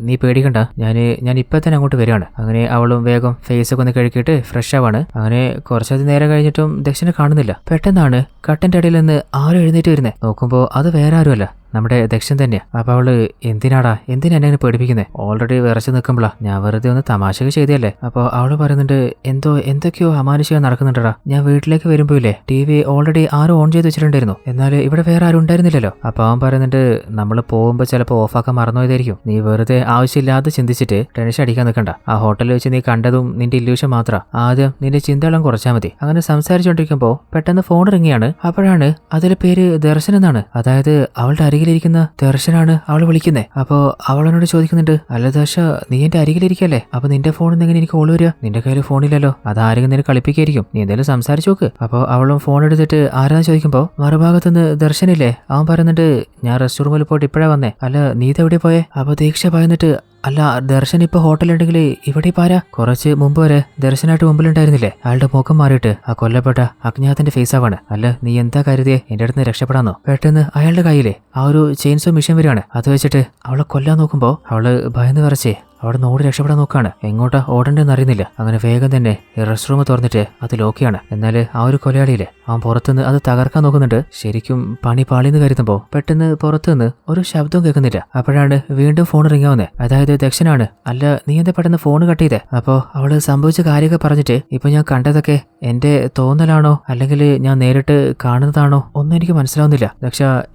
നീ പേടിക്കണ്ട, ഞാൻ ഇപ്പൊ തന്നെ അങ്ങോട്ട് വരികയാണ്. അങ്ങനെ അവളും വേഗം ഫേസ് ഒക്കെ ഒന്ന് കഴുകിയിട്ട് ഫ്രഷ് ആവാണ്. അങ്ങനെ കുറച്ചധികം നേരം കഴിഞ്ഞിട്ടും ദക്ഷനെ കാണുന്നില്ല. പെട്ടെന്നാണ് കട്ടന്റെ അടിയിൽ നിന്ന് ആരും എഴുന്നേറ്റ് വരുന്നത്. നോക്കുമ്പോൾ അത് വേറെ ആരുമല്ല, നമ്മുടെ ദക്ഷൻ തന്നെയാ. അപ്പൊ അവള്, എന്തിനാ എന്നെ പേടിപ്പിക്കുന്നത്? ഓൾറെഡി വിറച്ചു നിൽക്കുമ്പോളാ, ഞാൻ വെറുതെ ഒന്ന് തമാശക്ക് ചെയ്തല്ലേ. അപ്പൊ അവള് പറയുന്നുണ്ട്, എന്തൊക്കെയോ അമാനുഷികം നടക്കുന്നുണ്ടടാ. ഞാൻ വീട്ടിലേക്ക് വരുമ്പോയില്ലേ TV ഓൾറെഡി ആരും ഓൺ ചെയ്ത് വെച്ചിട്ടുണ്ടായിരുന്നു, എന്നാൽ ഇവിടെ വേറെ ആരും ഉണ്ടായിരുന്നില്ലല്ലോ. അപ്പൊ അവൻ പറയുന്നുണ്ട്, നമ്മൾ പോകുമ്പോൾ ചിലപ്പോൾ ഓഫാക്കാൻ മറന്നുപോയതായിരിക്കും. നീ വെറുതെ ആവശ്യമില്ലാതെ ചിന്തിച്ചിട്ട് ടെൻഷൻ അടിക്കാൻ നിൽക്കണ്ട. ആ ഹോട്ടലിൽ വെച്ച് നീ കണ്ടതും നിന്റെ ഇല്യൂഷൻ മാത്രം. ആദ്യം നിന്റെ ചിന്തകളും കുറച്ചാൽ മതി. അങ്ങനെ സംസാരിച്ചുകൊണ്ടിരിക്കുമ്പോൾ പെട്ടെന്ന് ഫോൺ ഇറങ്ങിയാണ്. അപ്പോഴാണ് അതിലെ പേര് ദർശൻ എന്നാണ്. അതായത് അവളുടെ അരികിലിരിക്കുന്ന ദർശനാണ് അവൾ വിളിക്കുന്നത്. അപ്പോ അവളോട് ചോദിക്കുന്നുണ്ട്, അല്ല ദർശ, നീ എന്റെ അരികിലിരിക്കല്ലേ, അപ്പൊ നിന്റെ ഫോണിൽ നിന്ന് എങ്ങനെ എനിക്ക് കോൾ വരിക? നിന്റെ കയ്യിൽ ഫോണില്ലല്ലോ, അതാരെങ്കിലും നിന്നെ കളിപ്പിക്കായിരിക്കും, നീ എന്തായാലും സംസാരിച്ചു നോക്ക്. അപ്പൊ അവളും ഫോൺ എടുത്തിട്ട് ആരാന്ന് ചോദിക്കുമ്പോ മറുഭാഗത്തുനിന്ന് ദർശനില്ലേ, അവൻ പറയുന്നുണ്ട്, ഞാൻ റെസ്റ്റ് റൂമിൽ പോയിട്ട് ഇപ്പഴാ വന്നേ. അല്ല, നീ ഇതെവിടെ പോയേ? അപ്പൊ ദീക്ഷ പറയുന്നിട്ട്, അല്ല, ദർശൻ ഇപ്പൊ ഹോട്ടലുണ്ടെങ്കിൽ ഇവിടെ പാരാ? കുറച്ച് മുമ്പ് വരെ ദർശനായിട്ട് മുമ്പിലുണ്ടായിരുന്നില്ലേ? അയാളുടെ മുഖം മാറിയിട്ട് ആ കൊല്ലപ്പെട്ട അജ്ഞാതന്റെ ഫേസ് ആവാണ്. അല്ല, നീ എന്താ കരുതിയേ എന്റെ അടുത്ത് രക്ഷപ്പെടാന്നോ? പെട്ടെന്ന് അയാളുടെ കയ്യിലെ ആ ഒരു ചെയിൻസോ മിഷൻ വരികയാണ്. അത് വെച്ചിട്ട് അവളെ കൊല്ലാൻ നോക്കുമ്പോ അവള് ഭയന്ന് വിറച്ചേ അവിടെ നിന്ന് ഓടി രക്ഷപ്പെടാൻ നോക്കാണ്. എങ്ങോട്ടാ ഓടണ്ടെന്ന് അറിയുന്നില്ല. അങ്ങനെ വേഗം തന്നെ റെസ്റ്റ് റൂം തുറന്നിട്ട് അത് ലോക്കിയാണ്. എന്നാൽ ആ ഒരു കൊലയാളിയില്ലേ, അവൻ പുറത്തുനിന്ന് അത് തകർക്കാൻ നോക്കുന്നുണ്ട്. ശരിക്കും പണി പാളിന്ന് കരുതുമ്പോ പെട്ടെന്ന് പുറത്തുനിന്ന് ഒരു ശബ്ദവും കേൾക്കുന്നില്ല. അപ്പോഴാണ് വീണ്ടും ഫോൺ റിങ്ങാവുന്നത്. അതായത് ദക്ഷനാണ്. അല്ല, നീ എന്താ പെട്ടെന്ന് ഫോൺ കട്ട് ചെയ്തേ? അപ്പോ അവള് സംഭവിച്ച കാര്യമൊക്കെ പറഞ്ഞിട്ട്, ഇപ്പൊ ഞാൻ കണ്ടതൊക്കെ എന്റെ തോന്നലാണോ അല്ലെങ്കിൽ ഞാൻ നേരിട്ട് കാണുന്നതാണോ ഒന്നും എനിക്ക് മനസ്സിലാവുന്നില്ല. ദക്ഷ,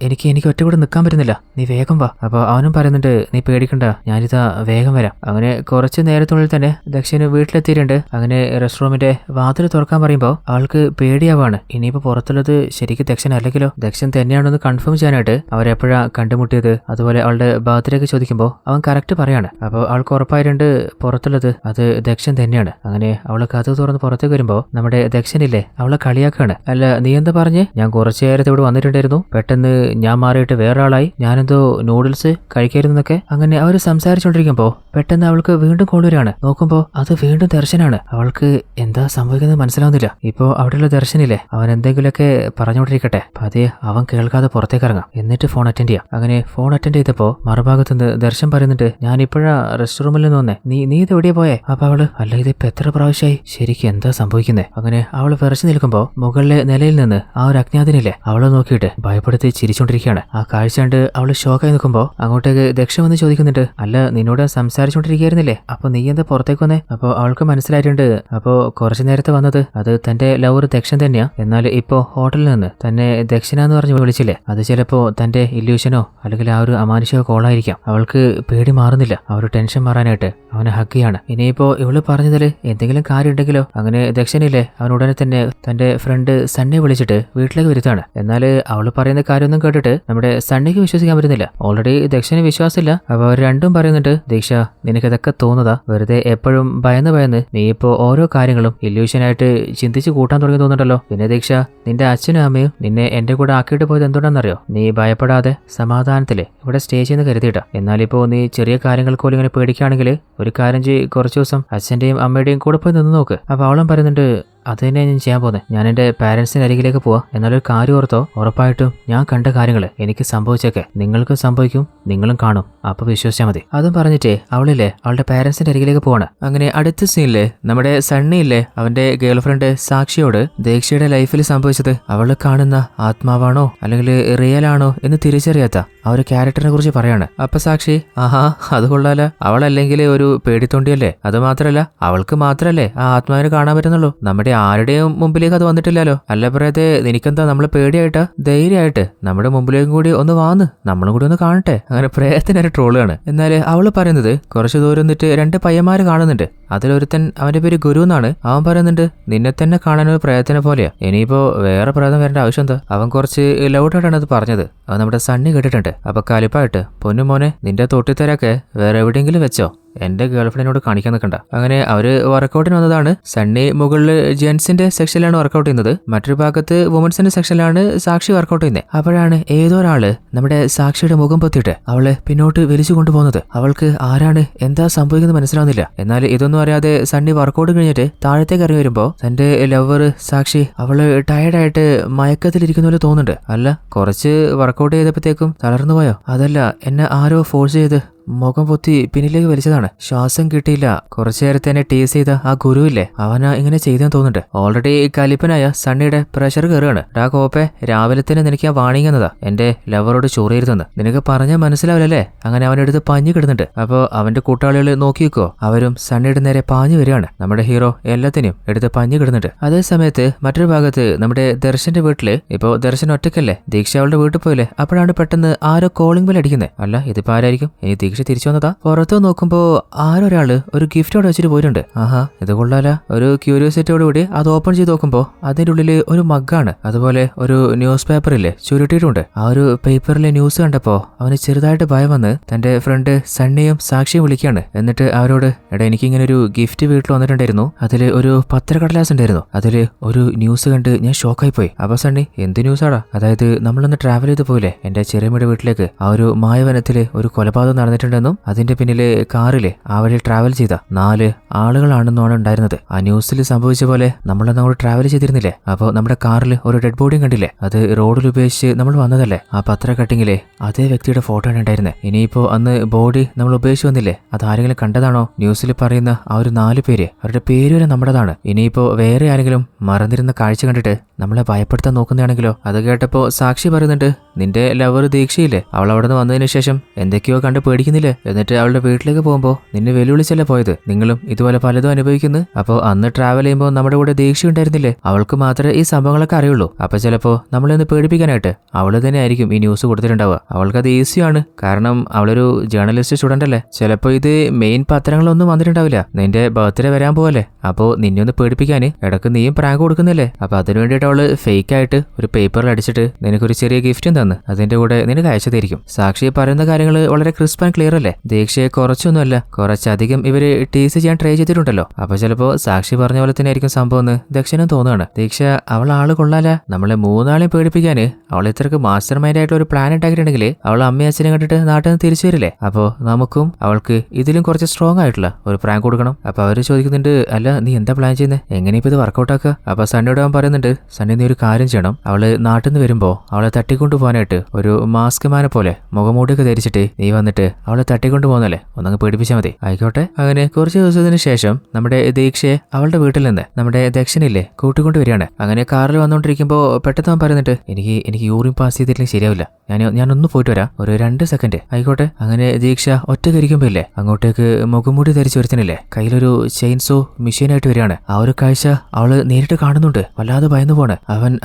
എനിക്ക് ഒറ്റ കൂടെ നിൽക്കാൻ പറ്റുന്നില്ല, നീ വേഗം വാ. അപ്പൊ അവനും പറയുന്നുണ്ട്, നീ പേടിക്കണ്ട, ഞാനിതാ വേഗം വരാം. അങ്ങനെ കുറച്ച് നേരത്തിനുള്ളിൽ തന്നെ ദക്ഷൻ വീട്ടിലെത്തിയിട്ടുണ്ട്. അങ്ങനെ റെസ്റ്റ് റൂമിന്റെ വാതിൽ തുറക്കാൻ പറയുമ്പോൾ അവൾക്ക് പേടിയാവാണ്. ഇനിയിപ്പോ പുറത്തുള്ളത് ശരിക്കും ദക്ഷൻ അല്ലെങ്കിലോ, ദക്ഷൻ തന്നെയാണെന്ന് കൺഫേം ചെയ്യാനായിട്ട് അവരെപ്പോഴാ കണ്ടുമുട്ടിയത്, അതുപോലെ അവളുടെ ബർത്ത്ഡേക്ക് ചോദിക്കുമ്പോൾ അവൻ കറക്റ്റ് പറയാണ്. അപ്പോൾ അവൾക്ക് ഉറപ്പായിട്ടുണ്ട് പുറത്തുള്ളത് അത് ദക്ഷൻ തന്നെയാണ്. അങ്ങനെ അവളെ കഥ തുറന്ന് പുറത്തേക്ക് വരുമ്പോൾ നമ്മുടെ ദക്ഷനില്ലേ അവളെ കളിയാക്കാണ്. അല്ല നീ എന്താ പറഞ്ഞ്, ഞാൻ കുറച്ചു നേരത്തെ ഇവിടെ വന്നിട്ടുണ്ടായിരുന്നു, പെട്ടെന്ന് ഞാൻ മാറിയിട്ട് വേറൊരാളായി, ഞാനെന്തോ നൂഡിൽസ് കഴിക്കായിരുന്നൊക്കെ. അങ്ങനെ അവർ സംസാരിച്ചോണ്ടിരിക്കുമ്പോ പെട്ടെന്ന് അവൾക്ക് വീണ്ടും കോൾ വരികയാണ്. നോക്കുമ്പോൾ അത് വീണ്ടും ദർശനാണ്. അവൾക്ക് എന്താ സംഭവിക്കുന്നത് മനസ്സിലാവുന്നില്ല. ഇപ്പോ അവിടെയുള്ള ദർശനില്ലേ അവൻ എന്തെങ്കിലുമൊക്കെ പറഞ്ഞുകൊണ്ടിരിക്കട്ടെ, പതിയെ അവൻ കേൾക്കാതെ പുറത്തേക്ക് ഇറങ്ങാം, എന്നിട്ട് ഫോൺ അറ്റൻഡ് ചെയ്യാം. അങ്ങനെ ഫോൺ അറ്റൻഡ് ചെയ്തപ്പോ മറുഭാഗത്തുനിന്ന് ദർശൻ പറയുന്നുണ്ട്, ഞാൻ ഇപ്പോഴാ റെസ്റ്റ് റൂമിൽ നിന്ന് വന്നേ, നീ ഇത് എവിടെയാ പോയേ? അപ്പൊ അവള് അല്ല ഇതിപ്പോ എത്ര പ്രാവശ്യമായി, ശരിക്കും എന്താ സംഭവിക്കുന്നേ? അങ്ങനെ അവള് വിറച്ചു നിൽക്കുമ്പോ മുകളിലെ നിലയിൽ നിന്ന് ആ ഒരു അജ്ഞാതനില്ലേ അവളെ നോക്കിയിട്ട് ഭയപ്പെടുത്തി ചിരിച്ചോണ്ടിരിക്കുകയാണ്. ആ കാഴ്ച കണ്ട് അവള് ഷോക്കായി നിൽക്കുമ്പോ അങ്ങോട്ടേക്ക് ദക്ഷ വന്ന് ചോദിക്കുന്നുണ്ട്, അല്ല നിന്നോട് സംസാരിച്ചോണ്ടിരിക്കുകയായിരുന്നില്ലേ, അപ്പൊ നീ എന്താ പുറത്തേക്ക് വന്നേ? അപ്പൊ അവൾക്ക് മനസ്സിലായിട്ടുണ്ട് അപ്പോ കുറച്ചു നേരത്തെ വന്നത് അത് തന്റെ ലവർ ദക്ഷൻ തന്നെയാ. എന്നാൽ ഇപ്പോ ഹോട്ടലിൽ നിന്ന് തന്നെ ദക്ഷിണാന്ന് പറഞ്ഞ് വിളിച്ചില്ലേ, അത് ചിലപ്പോ തന്റെ ഇല്യൂഷനോ അല്ലെങ്കിൽ ആ ഒരു അമാനുഷിക കോളായിരിക്കാം. അവൾക്ക് പേടി മാറുന്നില്ല. ആ ഒരു ടെൻഷൻ മാറാനായിട്ട് അവനെ ഹഗ് ചെയ്യാണ്. ഇനിയിപ്പോ ഇവള് പറഞ്ഞതിൽ എന്തെങ്കിലും കാര്യം ഉണ്ടെങ്കിലോ. അങ്ങനെ ദക്ഷനില്ലേ അവൻ ഉടനെ തന്നെ തന്റെ ഫ്രണ്ട് സണ്ണിയെ വിളിച്ചിട്ട് വീട്ടിലേക്ക് വരുത്താണ്. എന്നാൽ അവള് പറയുന്ന കാര്യമൊന്നും കേട്ടിട്ട് നമ്മുടെ സണ്ണിക്ക് വിശ്വസിക്കാൻ പറ്റുന്നില്ല. ഓൾറെഡി ദക്ഷന് വിശ്വാസമില്ല. അപ്പൊ അവർ രണ്ടും പറയുന്നുണ്ട്, ദീക്ഷ നിനക്കിതൊക്കെ തോന്നുന്നതാ, വെറുതെ എപ്പോഴും ഭയന്ന് നീ ഇപ്പോ ഓരോ കാര്യങ്ങളും ഇല്യൂഷനായിട്ട് ചിന്തിച്ച് കൂട്ടാൻ തുടങ്ങി തോന്നുന്നുണ്ടല്ലോ. പിന്നെ ദീക്ഷ നിന്റെ അച്ഛനും അമ്മയും നിന്നെ എന്റെ കൂടെ ആക്കിയിട്ട് പോയത് എന്തുകൊണ്ടാണെന്നറിയോ? നീ ഭയപ്പെടാതെ സമാധാനത്തില് ഇവിടെ സ്റ്റേ ചെയ്യുന്ന കരുതിയിട്ടാ. എന്നാലിപ്പോ നീ ചെറിയ കാര്യങ്ങൾക്ക് പോലും ഇങ്ങനെ പേടിക്കുകയാണെങ്കിൽ ഒരു കാര്യം ചെയ്യ്, കുറച്ചു ദിവസം അച്ഛന്റെയും അമ്മയുടെയും കൂടെ പോയി നിന്ന് നോക്ക്. അപ്പൊ അവളും പറയുന്നുണ്ട്, അത് തന്നെ ഞാൻ ചെയ്യാൻ പോകുന്നത്. ഞാൻ എൻ്റെ പാരൻസിന്റെ അരികിലേക്ക് പോവാ. എന്നാലൊരു കാര്യം ഓർത്തോ, ഉറപ്പായിട്ടും ഞാൻ കണ്ട കാര്യങ്ങൾ എനിക്ക് സംഭവിച്ചൊക്കെ നിങ്ങൾക്കും സംഭവിക്കും, നിങ്ങളും കാണും, അപ്പൊ വിശ്വസിച്ചാൽ മതി. അതും പറഞ്ഞിട്ടേ അവളില്ലേ അവളുടെ പാരൻസിന്റെ അരികിലേക്ക് പോവാണ്. അങ്ങനെ അടുത്ത സീനില് നമ്മുടെ സണ്ണിയില്ലേ അവന്റെ ഗേൾഫ്രണ്ട് സാക്ഷിയോട് ദീക്ഷയുടെ ലൈഫിൽ സംഭവിച്ചത് അവള് കാണുന്ന ആത്മാവാണോ അല്ലെങ്കിൽ റിയൽ ആണോ എന്ന് തിരിച്ചറിയാത്ത ആ ഒരു ക്യാരക്ടറിനെ കുറിച്ച് പറയാണ്. അപ്പൊ സാക്ഷി, ആഹാ അത് കൊള്ളാല, അവളല്ലെങ്കിൽ ഒരു പേടിത്തൊണ്ടിയല്ലേ, അത് മാത്രല്ല അവൾക്ക് മാത്രല്ലേ ആ ആത്മാവിനെ കാണാൻ പറ്റുന്നുള്ളൂ, നമ്മുടെ ആരുടെയും മുമ്പിലേക്ക് അത് വന്നിട്ടില്ലല്ലോ. അല്ല പറയാതെ നിനക്കെന്താ നമ്മളെ പേടിയായിട്ടാ? ധൈര്യമായിട്ട് നമ്മുടെ മുമ്പിലേക്കും കൂടി ഒന്ന് വാന്ന് നമ്മളും കൂടി ഒന്ന് കാണട്ടെ. അങ്ങനെ പ്രേതത്തിനൊരു ട്രോളാണ്. എന്നാൽ അവള് പറയുന്നത് കുറച്ചു ദൂരം നിന്നിട്ട് രണ്ട് പയ്യന്മാര് കാണുന്നുണ്ട്. അതിലൊരുത്തൻ അവന്റെ പേര് ഗുരു എന്നാണ്. അവൻ പറയുന്നുണ്ട്, നിന്നെ തന്നെ കാണാൻ ഒരു പ്രേതത്തിനെ പോലെയാ, ഇനിയിപ്പോ വേറെ പ്രേതം വരേണ്ട ആവശ്യം എന്താ? അവൻ കുറച്ച് ലൗഡായിട്ടാണ് അത് പറഞ്ഞത്. അത് നമ്മുടെ സണ്ണി കേട്ടിട്ടുണ്ട്. അപ്പൊ കലിപ്പായിട്ട്, പൊന്നുമോനെ നിന്റെ തൊട്ടിത്തരൊക്കെ വേറെ എവിടെയെങ്കിലും വെച്ചോ, എന്റെ ഗേൾഫ്രണ്ടിനോട് കാണിക്കാൻ നിൽക്കണ്ട. അങ്ങനെ അവര് വർക്കൗട്ടിന് വന്നതാണ്. സണ്ണി മുകളിൽ ജെന്റ്സിന്റെ സെക്ഷനിലാണ് വർക്കൗട്ട് ചെയ്യുന്നത്, മറ്റൊരു ഭാഗത്ത് വുമൻസിന്റെ സെക്ഷനിലാണ് സാക്ഷി വർക്കൗട്ട് ചെയ്യുന്നത്. അപ്പോഴാണ് ഏതോ ഒരാള് നമ്മുടെ സാക്ഷിയുടെ മുഖം പൊത്തിയിട്ട് അവളെ പിന്നോട്ട് വലിച്ചു കൊണ്ടുപോകുന്നത്. അവൾക്ക് ആരാണ് എന്താ സംഭവിക്കുന്നത് മനസ്സിലാവുന്നില്ല. എന്നാൽ ഇതൊന്നും അറിയാതെ സണ്ണി വർക്കൗട്ട് കഴിഞ്ഞിട്ട് താഴത്തേക്ക് ഇറങ്ങി വരുമ്പോ തന്റെ ലവർ സാക്ഷി അവള് ടയർഡായിട്ട് മയക്കത്തിലിരിക്കുന്ന പോലെ തോന്നുന്നുണ്ട്. അല്ല കുറച്ച് വർക്കൗട്ട് ചെയ്തപ്പോഴത്തേക്കും തളർന്നു പോയോ? അതല്ല, എന്നെ ആരോ ഫോഴ്സ് ചെയ്ത് മുഖം പൊത്തി പിന്നിലേക്ക് വലിച്ചതാണ്, ശ്വാസം കിട്ടിയില്ല. കുറച്ചു നേരത്തെ തന്നെ ടീസ് ചെയ്ത ആ ഗുരുവില്ലേ അവനാ ഇങ്ങനെ ചെയ്തെന്ന് തോന്നുന്നുണ്ട്. ഓൾറെഡി കലിപ്പനായ സണ്ണിയുടെ പ്രഷർ കയറുകയാണ്. ആ കോപ്പെ രാവിലെ തന്നെ നിനക്ക് ഞാൻ വാണിംഗ് എന്നതാ, എന്റെ ലവറോട് ചോറിയിരുന്നെന്ന് നിനക്ക് പറഞ്ഞാൽ മനസ്സിലാവില്ലല്ലേ. അങ്ങനെ അവനെടുത്ത് പഞ്ഞു കിടന്നുണ്ട്. അപ്പോ അവന്റെ കൂട്ടാളികൾ നോക്കി വെക്കോ, അവരും സണ്ണിയുടെ നേരെ പാഞ്ഞു വരികയാണ്. നമ്മുടെ ഹീറോ എല്ലാത്തിനും എടുത്ത് പഞ്ഞു കിടന്നുണ്ട്. അതേ സമയത്ത് മറ്റൊരു ഭാഗത്ത് നമ്മുടെ ദർശന്റെ വീട്ടില് ഇപ്പോ ദർശൻ ഒറ്റയ്ക്കല്ലേ, ദീക്ഷ അവളുടെ വീട്ടിൽ പോയില്ലേ. അപ്പോഴാണ് പെട്ടെന്ന് ആരോ കോളിംഗ് ബെൽ അടിക്കുന്നത്. അല്ല ഇതിപ്പോ ആരായിരിക്കും? ഇനി ദീക്ഷ തിരിച്ചു വന്നതാ. പുറത്ത് നോക്കുമ്പോ ആരൊരാള് ഒരു ഗിഫ്റ്റോടെ വെച്ചിട്ട് പോയിട്ടുണ്ട്. ആഹാ ഇത് കൊള്ളാല. ഒരു ക്യൂരിയോസിറ്റിയോട് കൂടി അത് ഓപ്പൺ ചെയ്ത് നോക്കുമ്പോ അതിന്റെ ഉള്ളില് ഒരു മഗ്ഗാണ്, അതുപോലെ ഒരു ന്യൂസ് പേപ്പറില്ലേ ചുരുട്ടിയിട്ടുണ്ട്. ആ ഒരു പേപ്പറിലെ ന്യൂസ് കണ്ടപ്പോ അവന് ചെറുതായിട്ട് ഭയം വന്ന് തന്റെ ഫ്രണ്ട് സണ്ണിയും സാക്ഷിയും വിളിക്കാണ്. എന്നിട്ട് അവരോട്, എടാ എനിക്കിങ്ങനെ ഒരു ഗിഫ്റ്റ് വീട്ടിൽ വന്നിട്ടുണ്ടായിരുന്നു, അതില് ഒരു പത്രക്കടലാസ് ഉണ്ടായിരുന്നു, അതില് ഒരു ന്യൂസ് കണ്ട് ഞാൻ ഷോക്കായി പോയി. അപ്പൊ സണ്ണി, എന്ത് ന്യൂസാടാ? അതായത് നമ്മളൊന്ന് ട്രാവൽ ചെയ്ത് പോയില്ലേ എന്റെ ചെറിയമ്മയുടെ വീട്ടിലേക്ക്, ആ ഒരു മായവനത്തില് ഒരു കൊലപാതകം നടന്നിട്ടുണ്ടെന്നും അതിന്റെ പിന്നില് കാറില് ആ വഴി ട്രാവൽ ചെയ്ത 4 ആളുകളാണെന്നാണ് ഉണ്ടായിരുന്നത്. ആ ന്യൂസിൽ സംഭവിച്ച പോലെ നമ്മളന്ന് അങ്ങോട്ട് ട്രാവൽ ചെയ്തിരുന്നില്ലേ, അപ്പോൾ നമ്മുടെ കാറിൽ ഒരു ഡെഡ് ബോഡിയും കണ്ടില്ലേ, അത് റോഡിൽ ഉപയോഗിച്ച് നമ്മൾ വന്നതല്ലേ. ആ പത്ര കട്ടിങ്ങിലെ അതേ വ്യക്തിയുടെ ഫോട്ടോ ആണ് ഉണ്ടായിരുന്നത്. ഇനിയിപ്പോ അന്ന് ബോഡി നമ്മൾ ഉപയോഗിച്ച് വന്നില്ലേ, അത് ആരെങ്കിലും കണ്ടതാണോ? ന്യൂസിൽ പറയുന്ന ആ ഒരു 4 പേര്, അവരുടെ പേര് വരെ നമ്മുടേതാണ്. ഇനിയിപ്പോ വേറെ ആരെങ്കിലും മറന്നിരുന്ന കാഴ്ച കണ്ടിട്ട് നമ്മളെ ഭയപ്പെടുത്താൻ നോക്കുന്നതാണെങ്കിലോ? അത് കേട്ടപ്പോ സാക്ഷി പറയുന്നുണ്ട്, നിന്റെ ലവർ ദീക്ഷയില്ലേ, അവൾ അവിടെ നിന്ന് വന്നതിന് ശേഷം എന്തൊക്കെയോ കണ്ട് പേടിക്കുന്നുണ്ട്. പേടിക്കുന്നില്ലേ? എന്നിട്ട് അവളുടെ വീട്ടിലേക്ക് പോകുമ്പോൾ നിന്നെ വെല്ലുവിളിച്ചല്ലേ പോയത്? നിങ്ങളും ഇതുപോലെ പലതും അനുഭവിക്കുന്നു. അപ്പോൾ അന്ന് ട്രാവൽ ചെയ്യുമ്പോൾ നമ്മുടെ കൂടെ ദേഷ്യം ഉണ്ടായിരുന്നില്ലേ? അവൾക്ക് മാത്രമേ ഈ സംഭവങ്ങളൊക്കെ അറിയുള്ളൂ. അപ്പൊ ചിലപ്പോൾ നമ്മളൊന്ന് പേടിപ്പിക്കാനായിട്ട് അവള് തന്നെ ആയിരിക്കും ഈ ന്യൂസ് കൊടുത്തിട്ടുണ്ടാവുക. അവൾക്കത് ഈസിയാണ്, കാരണം അവളൊരു ജേർണലിസ്റ്റ് സ്റ്റുഡന്റ് അല്ലേ. ചിലപ്പോൾ ഇത് മെയിൻ പത്രങ്ങളൊന്നും വന്നിട്ടുണ്ടാവില്ല. നിന്റെ ബർത്ത്ഡേ വരാൻ പോവല്ലേ, അപ്പോൾ നിന്നെ ഒന്ന് പേടിപ്പിക്കാൻ ഇടക്ക് നീയും പ്രാങ്ക് കൊടുക്കുന്നില്ലേ. അപ്പൊ അതിനു വേണ്ടിയിട്ട് അവള് ഫേക്ക് ആയിട്ട് ഒരു പേപ്പറിൽ അടിച്ചിട്ട് നിനക്കൊരു ചെറിയ ഗിഫ്റ്റും തന്ന് അതിന്റെ കൂടെ നിനക്ക് അയച്ചതായിരിക്കും. സാക്ഷി പറയുന്ന കാര്യങ്ങൾ വളരെ ക്രിസ്പ് ആൻഡ് ക്ലിയർ അല്ലേ? ദീക്ഷയെ കുറച്ചൊന്നുമല്ല, കുറച്ചധികം ഇവര് ടീസ് ചെയ്യാൻ ട്രൈ ചെയ്തിട്ടുണ്ടല്ലോ. അപ്പൊ ചിലപ്പോ സാക്ഷി പറഞ്ഞ പോലെ തന്നെ ആയിരിക്കും സംഭവം എന്ന് ദക്ഷനും തോന്നുകയാണ്. ദീക്ഷ അവൾ ആള് കൊള്ളാല, നമ്മളെ മൂന്നാളെയും പേടിപ്പിക്കാന് അവൾ ഇത്രക്ക് മാസ്റ്റർ മൈൻഡ് ആയിട്ട് ഒരു പ്ലാൻ ഉണ്ടാക്കിയിട്ടുണ്ടെങ്കിൽ അവൾ അമ്മയും അച്ഛനെ കണ്ടിട്ട് നാട്ടിൽ നിന്ന് തിരിച്ചു വരില്ലേ. അപ്പോൾ നമുക്കും അവൾക്ക് ഇതിലും കുറച്ച് സ്ട്രോങ് ആയിട്ടുള്ള ഒരു പ്രാങ്ക് കൊടുക്കണം. അപ്പൊ അവര് ചോദിക്കുന്നുണ്ട്, അല്ല നീ എന്താ പ്ലാൻ ചെയ്യുന്നത്? എങ്ങനെ ഇപ്പൊ ഇത് വർക്കൗട്ട് ആക്കുക? അപ്പൊ സണ്ണിയോട് അവൻ പറയുന്നുണ്ട്, സണ്ണി നീ ഒരു കാര്യം ചെയ്യണം. അവള് നാട്ടിൽ നിന്ന് വരുമ്പോ അവളെ തട്ടിക്കൊണ്ടു പോകാനായിട്ട് ഒരു മാസ്ക് മാനെ പോലെ മുഖമൂടിയൊക്കെ ധരിച്ചിട്ട് നീ വന്നിട്ട് അവളെ തട്ടിക്കൊണ്ടു പോകുന്നല്ലേ, ഒന്നങ്ങ് പേടിപ്പിച്ചാൽ മതി. ആയിക്കോട്ടെ. അങ്ങനെ കുറച്ച് ദിവസത്തിന് ശേഷം നമ്മുടെ ദീക്ഷയെ അവളുടെ വീട്ടിൽ നിന്ന് നമ്മുടെ ദക്ഷനില്ലേ കൂട്ടിക്കൊണ്ട് വരികയാണ്. അങ്ങനെ കാറിൽ വന്നുകൊണ്ടിരിക്കുമ്പോ പെട്ടെന്ന് അവൻ പറയുന്നുണ്ട്, എനിക്ക് യൂറിൻ പാസ് ചെയ്തിട്ടില്ലെങ്കിൽ ശരിയാവില്ല, ഞാനൊന്ന് പോയിട്ട് വരാം, ഒരു 2 സെക്കൻഡ്. ആയിക്കോട്ടെ. അങ്ങനെ ദീക്ഷ ഒറ്റ കരിക്കുമ്പോ ഇല്ലേ അങ്ങോട്ടേക്ക് മുഖംമൂടി ധരിച്ചു വരുത്തനില്ലേ കയ്യിലൊരു ചെയിൻസോ മെഷീനായിട്ട് വരികയാണ്. ആ ഒരു കാഴ്ച അവള് നേരിട്ട് കാണുന്നുണ്ട്. വല്ലാതെ ഭയന്നു പോണ്.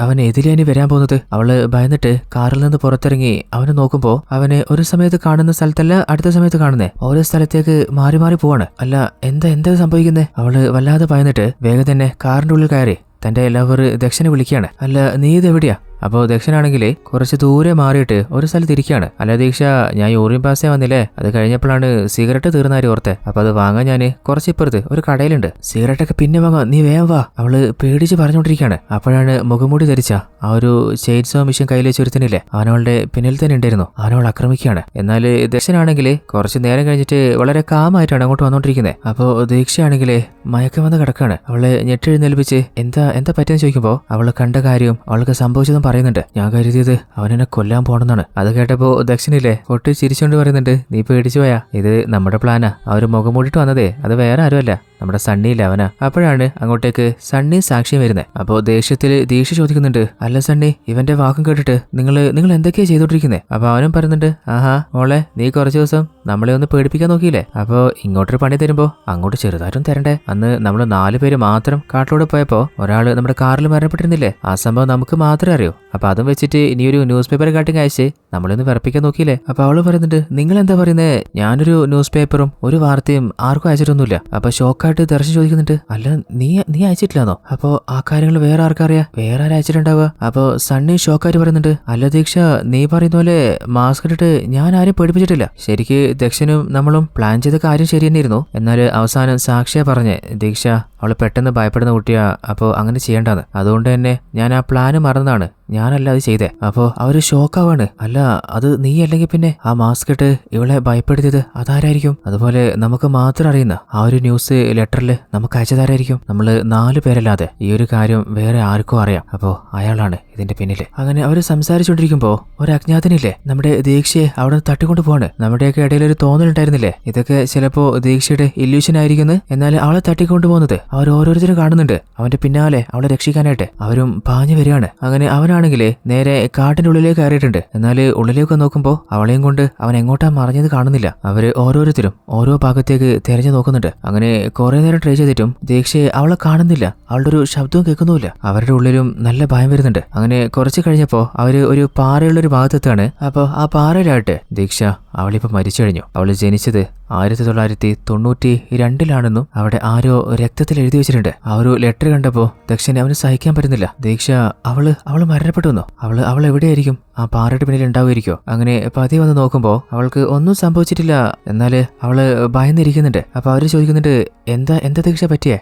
അവൻ എതിലേനി വരാൻ പോകുന്നത്. അവള് ഭയന്നിട്ട് കാറിൽ നിന്ന് പുറത്തിറങ്ങി അവനെ നോക്കുമ്പോ അവനെ ഒരു സമയത്ത് കാണുന്ന സ്ഥലത്തല്ല അടുത്ത സമയത്ത് കാണുന്നേ ഓരോ സ്ഥലത്തേക്ക് മാറി മാറി പോവാണ്. അല്ല എന്താ സംഭവിക്കുന്നേ? അവള് വല്ലാതെ ഭയന്നിട്ട് വേഗം തന്നെ കാറിന്റെ ഉള്ളിൽ കയറി തന്റെ ലവർ ദക്ഷനെ വിളിക്കുകയാണ്. അല്ല നീ ഇത് എവിടെയാ? അപ്പോൾ ദക്ഷനാണെങ്കിൽ കുറച്ച് ദൂരെ മാറിയിട്ട് ഒരു സ്ഥലത്ത് ഇരിക്കുകയാണ്. അല്ല ദീക്ഷ, ഞാൻ യൂറിൻ പാസേ വന്നില്ലേ, അത് കഴിഞ്ഞപ്പോഴാണ് സിഗരറ്റ് തീർന്നാരി ഓർത്തെ. അപ്പൊ അത് വാങ്ങാൻ ഞാൻ കുറച്ച് ഇപ്പുറത്ത് ഒരു കടയിലുണ്ട്, സിഗരറ്റൊക്കെ പിന്നെ വാങ്ങാം, നീ വേഗം വാ. അവള് പേടിച്ച് പറഞ്ഞുകൊണ്ടിരിക്കുകയാണ്. അപ്പോഴാണ് മുഖംമൂടി ധരിച്ച ആ ഒരു ചെയിൻസോ മിഷൻ കയ്യിൽ വെച്ചൊരുത്തനില്ലേ അവനവളുടെ പിന്നിൽ തന്നെ ഉണ്ടായിരുന്നു. അവനവൾ ആക്രമിക്കുകയാണ്. എന്നാൽ ദക്ഷനാണെങ്കിൽ കുറച്ച് നേരം കഴിഞ്ഞിട്ട് വളരെ കാമായിട്ടാണ് അങ്ങോട്ട് വന്നോണ്ടിരിക്കുന്നത്. അപ്പോൾ ദീക്ഷയാണെങ്കിൽ മയക്കം വന്ന് കിടക്കാണ്. അവളെ ഞെട്ടെഴുന്നേൽപ്പിച്ച് എന്താ പറ്റിയെന്ന് ചോദിക്കുമ്പോൾ അവള് കണ്ട കാര്യവും അവൾക്ക് സംഭവിച്ചതും പറയുന്നുണ്ട്. ഞാൻ കരുതിയത് അവനെന്നെ കൊല്ലാൻ പോണെന്നാണ്. അത് കേട്ടപ്പോ ദക്ഷനില്ലേ ഒട്ടി ചിരിച്ചുകൊണ്ട് പറയുന്നുണ്ട്, നീ പേടിച്ചു പോയാ, ഇത് നമ്മുടെ പ്ലാനാ. ആ ഒരു മുഖം മൂടിട്ട് വന്നതേ അത് വേറെ ആരുമല്ല, നമ്മുടെ സണ്ണിയില്ല അവനാ. അപ്പോഴാണ് അങ്ങോട്ടേക്ക് സണ്ണി സാക്ഷ്യം വരുന്നത്. അപ്പോ ദേഷ്യത്തിൽ ദീക്ഷ ചോദിക്കുന്നുണ്ട്, അല്ല സണ്ണി, ഇവന്റെ വാക്കും കേട്ടിട്ട് നിങ്ങൾ എന്തൊക്കെയാ ചെയ്തോണ്ടിരിക്കുന്നത്? അപ്പൊ അവനും പറയുന്നുണ്ട്, ആഹാ മോളെ, നീ കുറച്ച് ദിവസം നമ്മളെ ഒന്ന് പേടിപ്പിക്കാൻ നോക്കിയില്ലേ, അപ്പോ ഇങ്ങോട്ടൊരു പണി തരുമ്പോ അങ്ങോട്ട് ചെറുതായിട്ടും തരണ്ടേ? അന്ന് നമ്മൾ 4 പേര് മാത്രം കാട്ടിലൂടെ പോയപ്പോ ഒരാള് നമ്മുടെ കാറിൽ മരണപ്പെട്ടിരുന്നില്ലേ, ആ സംഭവം നമുക്ക് മാത്രമേ അറിയൂ. അപ്പൊ അതും വെച്ചിട്ട് ഇനിയൊരു ന്യൂസ് പേപ്പർ കാട്ടിങ് അയച്ച് നമ്മളൊന്ന് വിറപ്പിക്കാൻ നോക്കിയില്ലേ. അപ്പൊ അവള് പറയുന്നുണ്ട്, നിങ്ങൾ എന്താ പറയുന്നേ? ഞാനൊരു ന്യൂസ് പേപ്പറും ഒരു വാർത്തയും ആർക്കും അയച്ചിട്ടൊന്നുമില്ല. അപ്പൊ ഷോക്കായിട്ട് ദർശനം ചോദിക്കുന്നുണ്ട്, അല്ല നീ അയച്ചിട്ടില്ലാന്നോ? അപ്പോ ആ കാര്യങ്ങൾ വേറെ ആർക്കറിയാം? വേറെ ആരും അയച്ചിട്ടുണ്ടാവുക? അപ്പൊ സണ്ണി ഷോക്കായിട്ട് പറയുന്നുണ്ട്, അല്ല ദീക്ഷ, നീ പറയുന്ന പോലെ മാസ്ക് ഇട്ടിട്ട് ഞാൻ ആരും പേടിപ്പിച്ചിട്ടില്ല. ശരിക്ക് ദക്ഷനും നമ്മളും പ്ലാൻ ചെയ്ത കാര്യം ശരി തന്നെയായിരുന്നു. എന്നാൽ അവസാനം സാക്ഷിയാ പറഞ്ഞേ ദീക്ഷ അവള് പെട്ടെന്ന് ഭയപ്പെടുന്ന കുട്ടിയാ, അപ്പോൾ അങ്ങനെ ചെയ്യേണ്ടത്. അതുകൊണ്ട് തന്നെ ഞാൻ ആ പ്ലാന് മറന്നതാണ്, ഞാനല്ല അത് ചെയ്തേ. അപ്പോ അവര് ഷോക്കാവാണ്. അല്ല അത് നീ അല്ലെങ്കിൽ പിന്നെ ആ മാസ്ക് ഇട്ട് ഇവളെ ഭയപ്പെടുത്തിയത് അതാരായിരിക്കും? അതുപോലെ നമുക്ക് മാത്രം അറിയുന്ന ആ ഒരു ന്യൂസ് ലെറ്ററിൽ നമുക്ക് അയച്ചതാരായിരിക്കും? നമ്മള് 4 പേരല്ലാതെ ഈ ഒരു കാര്യം വേറെ ആർക്കും അറിയാം. അപ്പോ അയാളാണ് ഇതിന്റെ പിന്നില്. അങ്ങനെ അവര് സംസാരിച്ചുകൊണ്ടിരിക്കുമ്പോ ഒരു അജ്ഞാതനില്ലേ നമ്മുടെ ദീക്ഷയെ അവിടെ തട്ടിക്കൊണ്ട് പോവാണ്. നമ്മുടെയൊക്കെ ഇടയിൽ ഒരു തോന്നലുണ്ടായിരുന്നില്ലേ ഇതൊക്കെ ചിലപ്പോ ദീക്ഷയുടെ ഇല്യൂഷൻ ആയിരിക്കുന്നു. എന്നാൽ അവളെ തട്ടിക്കൊണ്ടു പോകുന്നത് അവർ ഓരോരുത്തരും കാണുന്നുണ്ട്. അവന്റെ പിന്നാലെ അവളെ രക്ഷിക്കാനായിട്ട് അവരും പാഞ്ഞു വരികയാണ്. അങ്ങനെ അവനാണെങ്കിൽ നേരെ കാട്ടിന്റെ ഉള്ളിലേക്ക് കയറിയിട്ടുണ്ട്. എന്നാൽ ഉള്ളിലേക്ക് നോക്കുമ്പോൾ അവളെയും കൊണ്ട് അവൻ എങ്ങോട്ടാ മറിഞ്ഞത് കാണുന്നില്ല. അവര് ഓരോരുത്തരും ഓരോ ഭാഗത്തേക്ക് തെരഞ്ഞു നോക്കുന്നുണ്ട്. അങ്ങനെ കുറെ നേരം ട്രൈ ചെയ്തിട്ടും ദീക്ഷയെ അവളെ കാണുന്നില്ല, അവളുടെ ഒരു ശബ്ദവും കേൾക്കുന്നുമില്ല. അവരുടെ ഉള്ളിലും നല്ല ഭയം വരുന്നുണ്ട്. അങ്ങനെ കുറച്ച് കഴിഞ്ഞപ്പോ അവര് ഒരു പാറയുള്ളൊരു ഭാഗത്തെത്താണ്. അപ്പൊ ആ പാറയിലായിട്ട് ദീക്ഷ അവളിപ്പോ മരിച്ചു കഴിഞ്ഞു. അവള് ജനിച്ചത് 1992 അവിടെ ആരോ രക്തത്തിൽ എഴുതി വെച്ചിട്ടുണ്ട്. ആ ഒരു ലെറ്റർ കണ്ടപ്പോ ദക്ഷനെ അവന് സഹിക്കാൻ പറ്റുന്നില്ല. ദീക്ഷ അവള് മരണപ്പെട്ടുവന്നോ? അവൾ എവിടെയായിരിക്കും? ആ പാറയുടെ പിന്നിൽ ഉണ്ടാവുമായിരിക്കോ? അങ്ങനെ പതി വന്ന് നോക്കുമ്പോ അവൾക്ക് ഒന്നും സംഭവിച്ചിട്ടില്ല. എന്നാല് അവള് ഭയന്നിരിക്കുന്നുണ്ട്. അപ്പൊ അവര് ചോദിക്കുന്നുണ്ട്, എന്താ ദീക്ഷ പറ്റിയേ?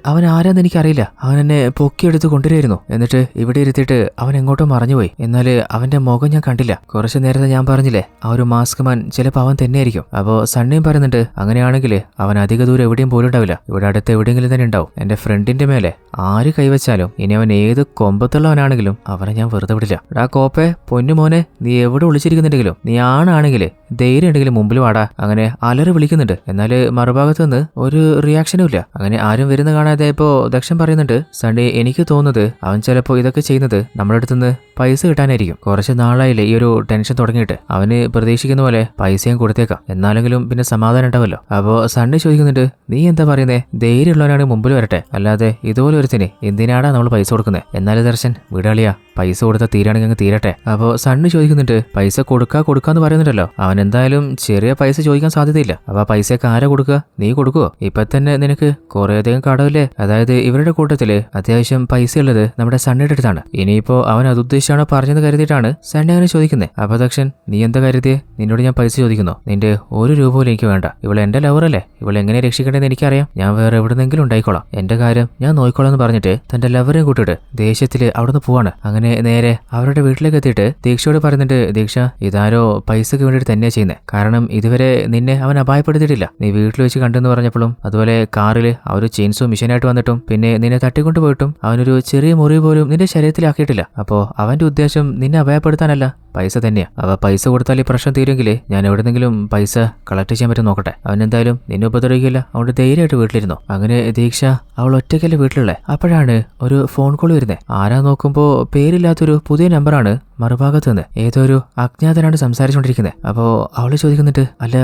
അവൻ ആരാന്ന് എനിക്കറിയില്ല, അവൻ എന്നെ പൊക്കിയെടുത്ത് കൊണ്ടുവരായിരുന്നു. എന്നിട്ട് ഇവിടെ ഇരുത്തിയിട്ട് അവൻ എങ്ങോട്ടോ മറഞ്ഞുപോയി. എന്നാല് അവന്റെ മുഖം ഞാൻ കണ്ടില്ല. കുറച്ചു നേരത്തെ ഞാൻ പറഞ്ഞില്ലേ ആ ഒരു മാസ്ക് മാൻ ചിലപ്പോൾ അവൻ തന്നെയായിരിക്കും. അപ്പോ സണ്ണിയും പറയുന്നുണ്ട്, അങ്ങനെയാണെങ്കിൽ അവൻ അധിക ദൂരം എവിടെയും പോലും ഉണ്ടാവില്ല, ഇവിടെ അടുത്ത് എവിടെയെങ്കിലും തന്നെ ഉണ്ടാവും. എന്റെ ഫ്രണ്ടിന്റെ മേലെ ആര് കൈവച്ചാലും ഇനി അവൻ ഏത് കൊമ്പത്തുള്ളവനാണെങ്കിലും അവനെ ഞാൻ വെറുതെ വിടില്ല. ആ കോപ്പെ പൊന്നു പൊന്നുമോനെ നീ എവിടെ വിളിച്ചിരിക്കുന്നുണ്ടെങ്കിലും നീ ആണാണെങ്കിൽ ധൈര്യം ഉണ്ടെങ്കിലും മുമ്പിൽ വാടാ അങ്ങനെ അലറി വിളിക്കുന്നുണ്ട്. എന്നാൽ മറുഭാഗത്ത് നിന്ന് ഒരു റിയാക്ഷനും ഇല്ല. അങ്ങനെ ആരും വരുന്ന കാണാതെ ഇപ്പോ ദക്ഷൻ പറയുന്നുണ്ട്, സണ്ണി എനിക്ക് തോന്നുന്നത് അവൻ ചിലപ്പോൾ ഇതൊക്കെ ചെയ്യുന്നത് നമ്മുടെ അടുത്തുനിന്ന് പൈസ കിട്ടാനായിരിക്കും. കുറച്ച് നാളായില്ലേ ഈ ഒരു ടെൻഷൻ തുടങ്ങിയിട്ട്. അവന് പ്രതീക്ഷിക്കുന്ന പോലെ പൈസയും കൊടുത്തേക്കാം, എന്നാലെങ്കിലും പിന്നെ സമാധാനം ഉണ്ടാവല്ലോ. അപ്പോ സണ്ണി ചോദിക്കുന്നുണ്ട്, നീ എന്താ പറയുന്നേ? ധൈര്യമുള്ളവനാണ് മുമ്പിൽ വരട്ടെ, അല്ലാതെ ഇതുപോലെ ഒരുത്തിന് എന്തിനാടാ നമ്മൾ പൈസ കൊടുക്കുന്നത്? എന്നാലും ദർശൻ വിടാളിയാ, പൈസ കൊടുത്താൽ തീരാണെങ്കിൽ അങ്ങ് തീരട്ടെ. അപ്പോൾ സണ്ണി ചോദിക്കുന്നുണ്ട്, പൈസ കൊടുക്കാന്ന് പറയുന്നുണ്ടല്ലോ, അവൻ എന്തായാലും ചെറിയ പൈസ ചോദിക്കാൻ സാധ്യതയില്ല. അപ്പൊ ആ പൈസയൊക്കെ ആരാ കൊടുക്കുക? നീ കൊടുക്കുവോ? ഇപ്പൊ തന്നെ നിനക്ക് കുറേയധികം കടമില്ലേ? അതായത് ഇവരുടെ കൂട്ടത്തില് അത്യാവശ്യം പൈസ ഉള്ളത് നമ്മുടെ സണ്ണിയുടെ അടുത്താണ്. ഇനിയിപ്പോ അവൻ അത് ഉദ്ദേശിച്ചാണോ പറഞ്ഞത് കരുതിയിട്ടാണ് സണ്ണി അങ്ങനെ ചോദിക്കുന്നത്. അപ്പൊ ദക്ഷൻ, നീ എന്താ കരുതിയേ? നിന്നോട് ഞാൻ പൈസ ചോദിക്കുന്നു? നിന്റെ ഒരു രൂപ പോലും എനിക്ക് വേണ്ട. ഇവളെ എന്റെ ലവറല്ലേ, ഇവളെ എങ്ങനെ രക്ഷിക്കേണ്ടതെന്ന് എനിക്കറിയാം. ഞാൻ വേറെ എവിടുന്നെങ്കിലും ഉണ്ടായിക്കോളാം, എന്റെ കാര്യം ഞാൻ നോക്കിക്കോളാം എന്ന് പറഞ്ഞിട്ട് തന്റെ ലവറേയും കൂട്ടിട്ട് ദേഷ്യത്തില് അവിടുന്ന് പോവാണ്. അങ്ങനെ നേരെ അവരുടെ വീട്ടിലേക്ക് എത്തിയിട്ട് ദീക്ഷയോട് പറയുന്നുണ്ട്, ദീക്ഷ ഇതാരോ പൈസക്ക് വേണ്ടിയിട്ട് തന്നെയാ ചെയ്യുന്നത്. കാരണം ഇതുവരെ നിന്നെ അവൻ അപായപ്പെടുത്തിയിട്ടില്ല. നീ വീട്ടിൽ വെച്ച് കണ്ടെന്ന് പറഞ്ഞപ്പോഴും അതുപോലെ കാറിൽ ആ ഒരു ചെയിൻസോ മിഷനായിട്ട് വന്നിട്ടും പിന്നെ നിന്നെ തട്ടിക്കൊണ്ടു പോയിട്ടും അവനൊരു ചെറിയ മുറി പോലും നിന്റെ ശരീരത്തിലാക്കിയിട്ടില്ല. അപ്പോ അവന്റെ ഉദ്ദേശം നിന്നെ അപായപ്പെടുത്താനല്ല, പൈസ തന്നെയാ. അവ പൈസ കൊടുത്താൽ ഈ പ്രശ്നം തീരുമെങ്കിൽ ഞാൻ എവിടെന്നെങ്കിലും പൈസ കളക്ട് ചെയ്യാൻ പറ്റും നോക്കട്ടെ. അവൻ എന്തായാലും നിന്നെ ഉപദ്രവിക്കില്ല, അതുകൊണ്ട് ധൈര്യമായിട്ട് വീട്ടിലിരുന്നു. അങ്ങനെ ദീക്ഷ അവൾ ഒറ്റയ്ക്കല്ലേ വീട്ടിലുള്ള. അപ്പോഴാണ് ഒരു ഫോൺ കോൾ വരുന്നത്. ആരാ നോക്കുമ്പോ പേരില്ലാത്തൊരു പുതിയ നമ്പറാണ്. മറുഭാഗത്ത് നിന്ന് ഏതോ ഒരു അജ്ഞാതനാണ് സംസാരിച്ചുകൊണ്ടിരിക്കുന്നത്. അപ്പോ അവള് ചോദിക്കുന്നുണ്ട്, അല്ല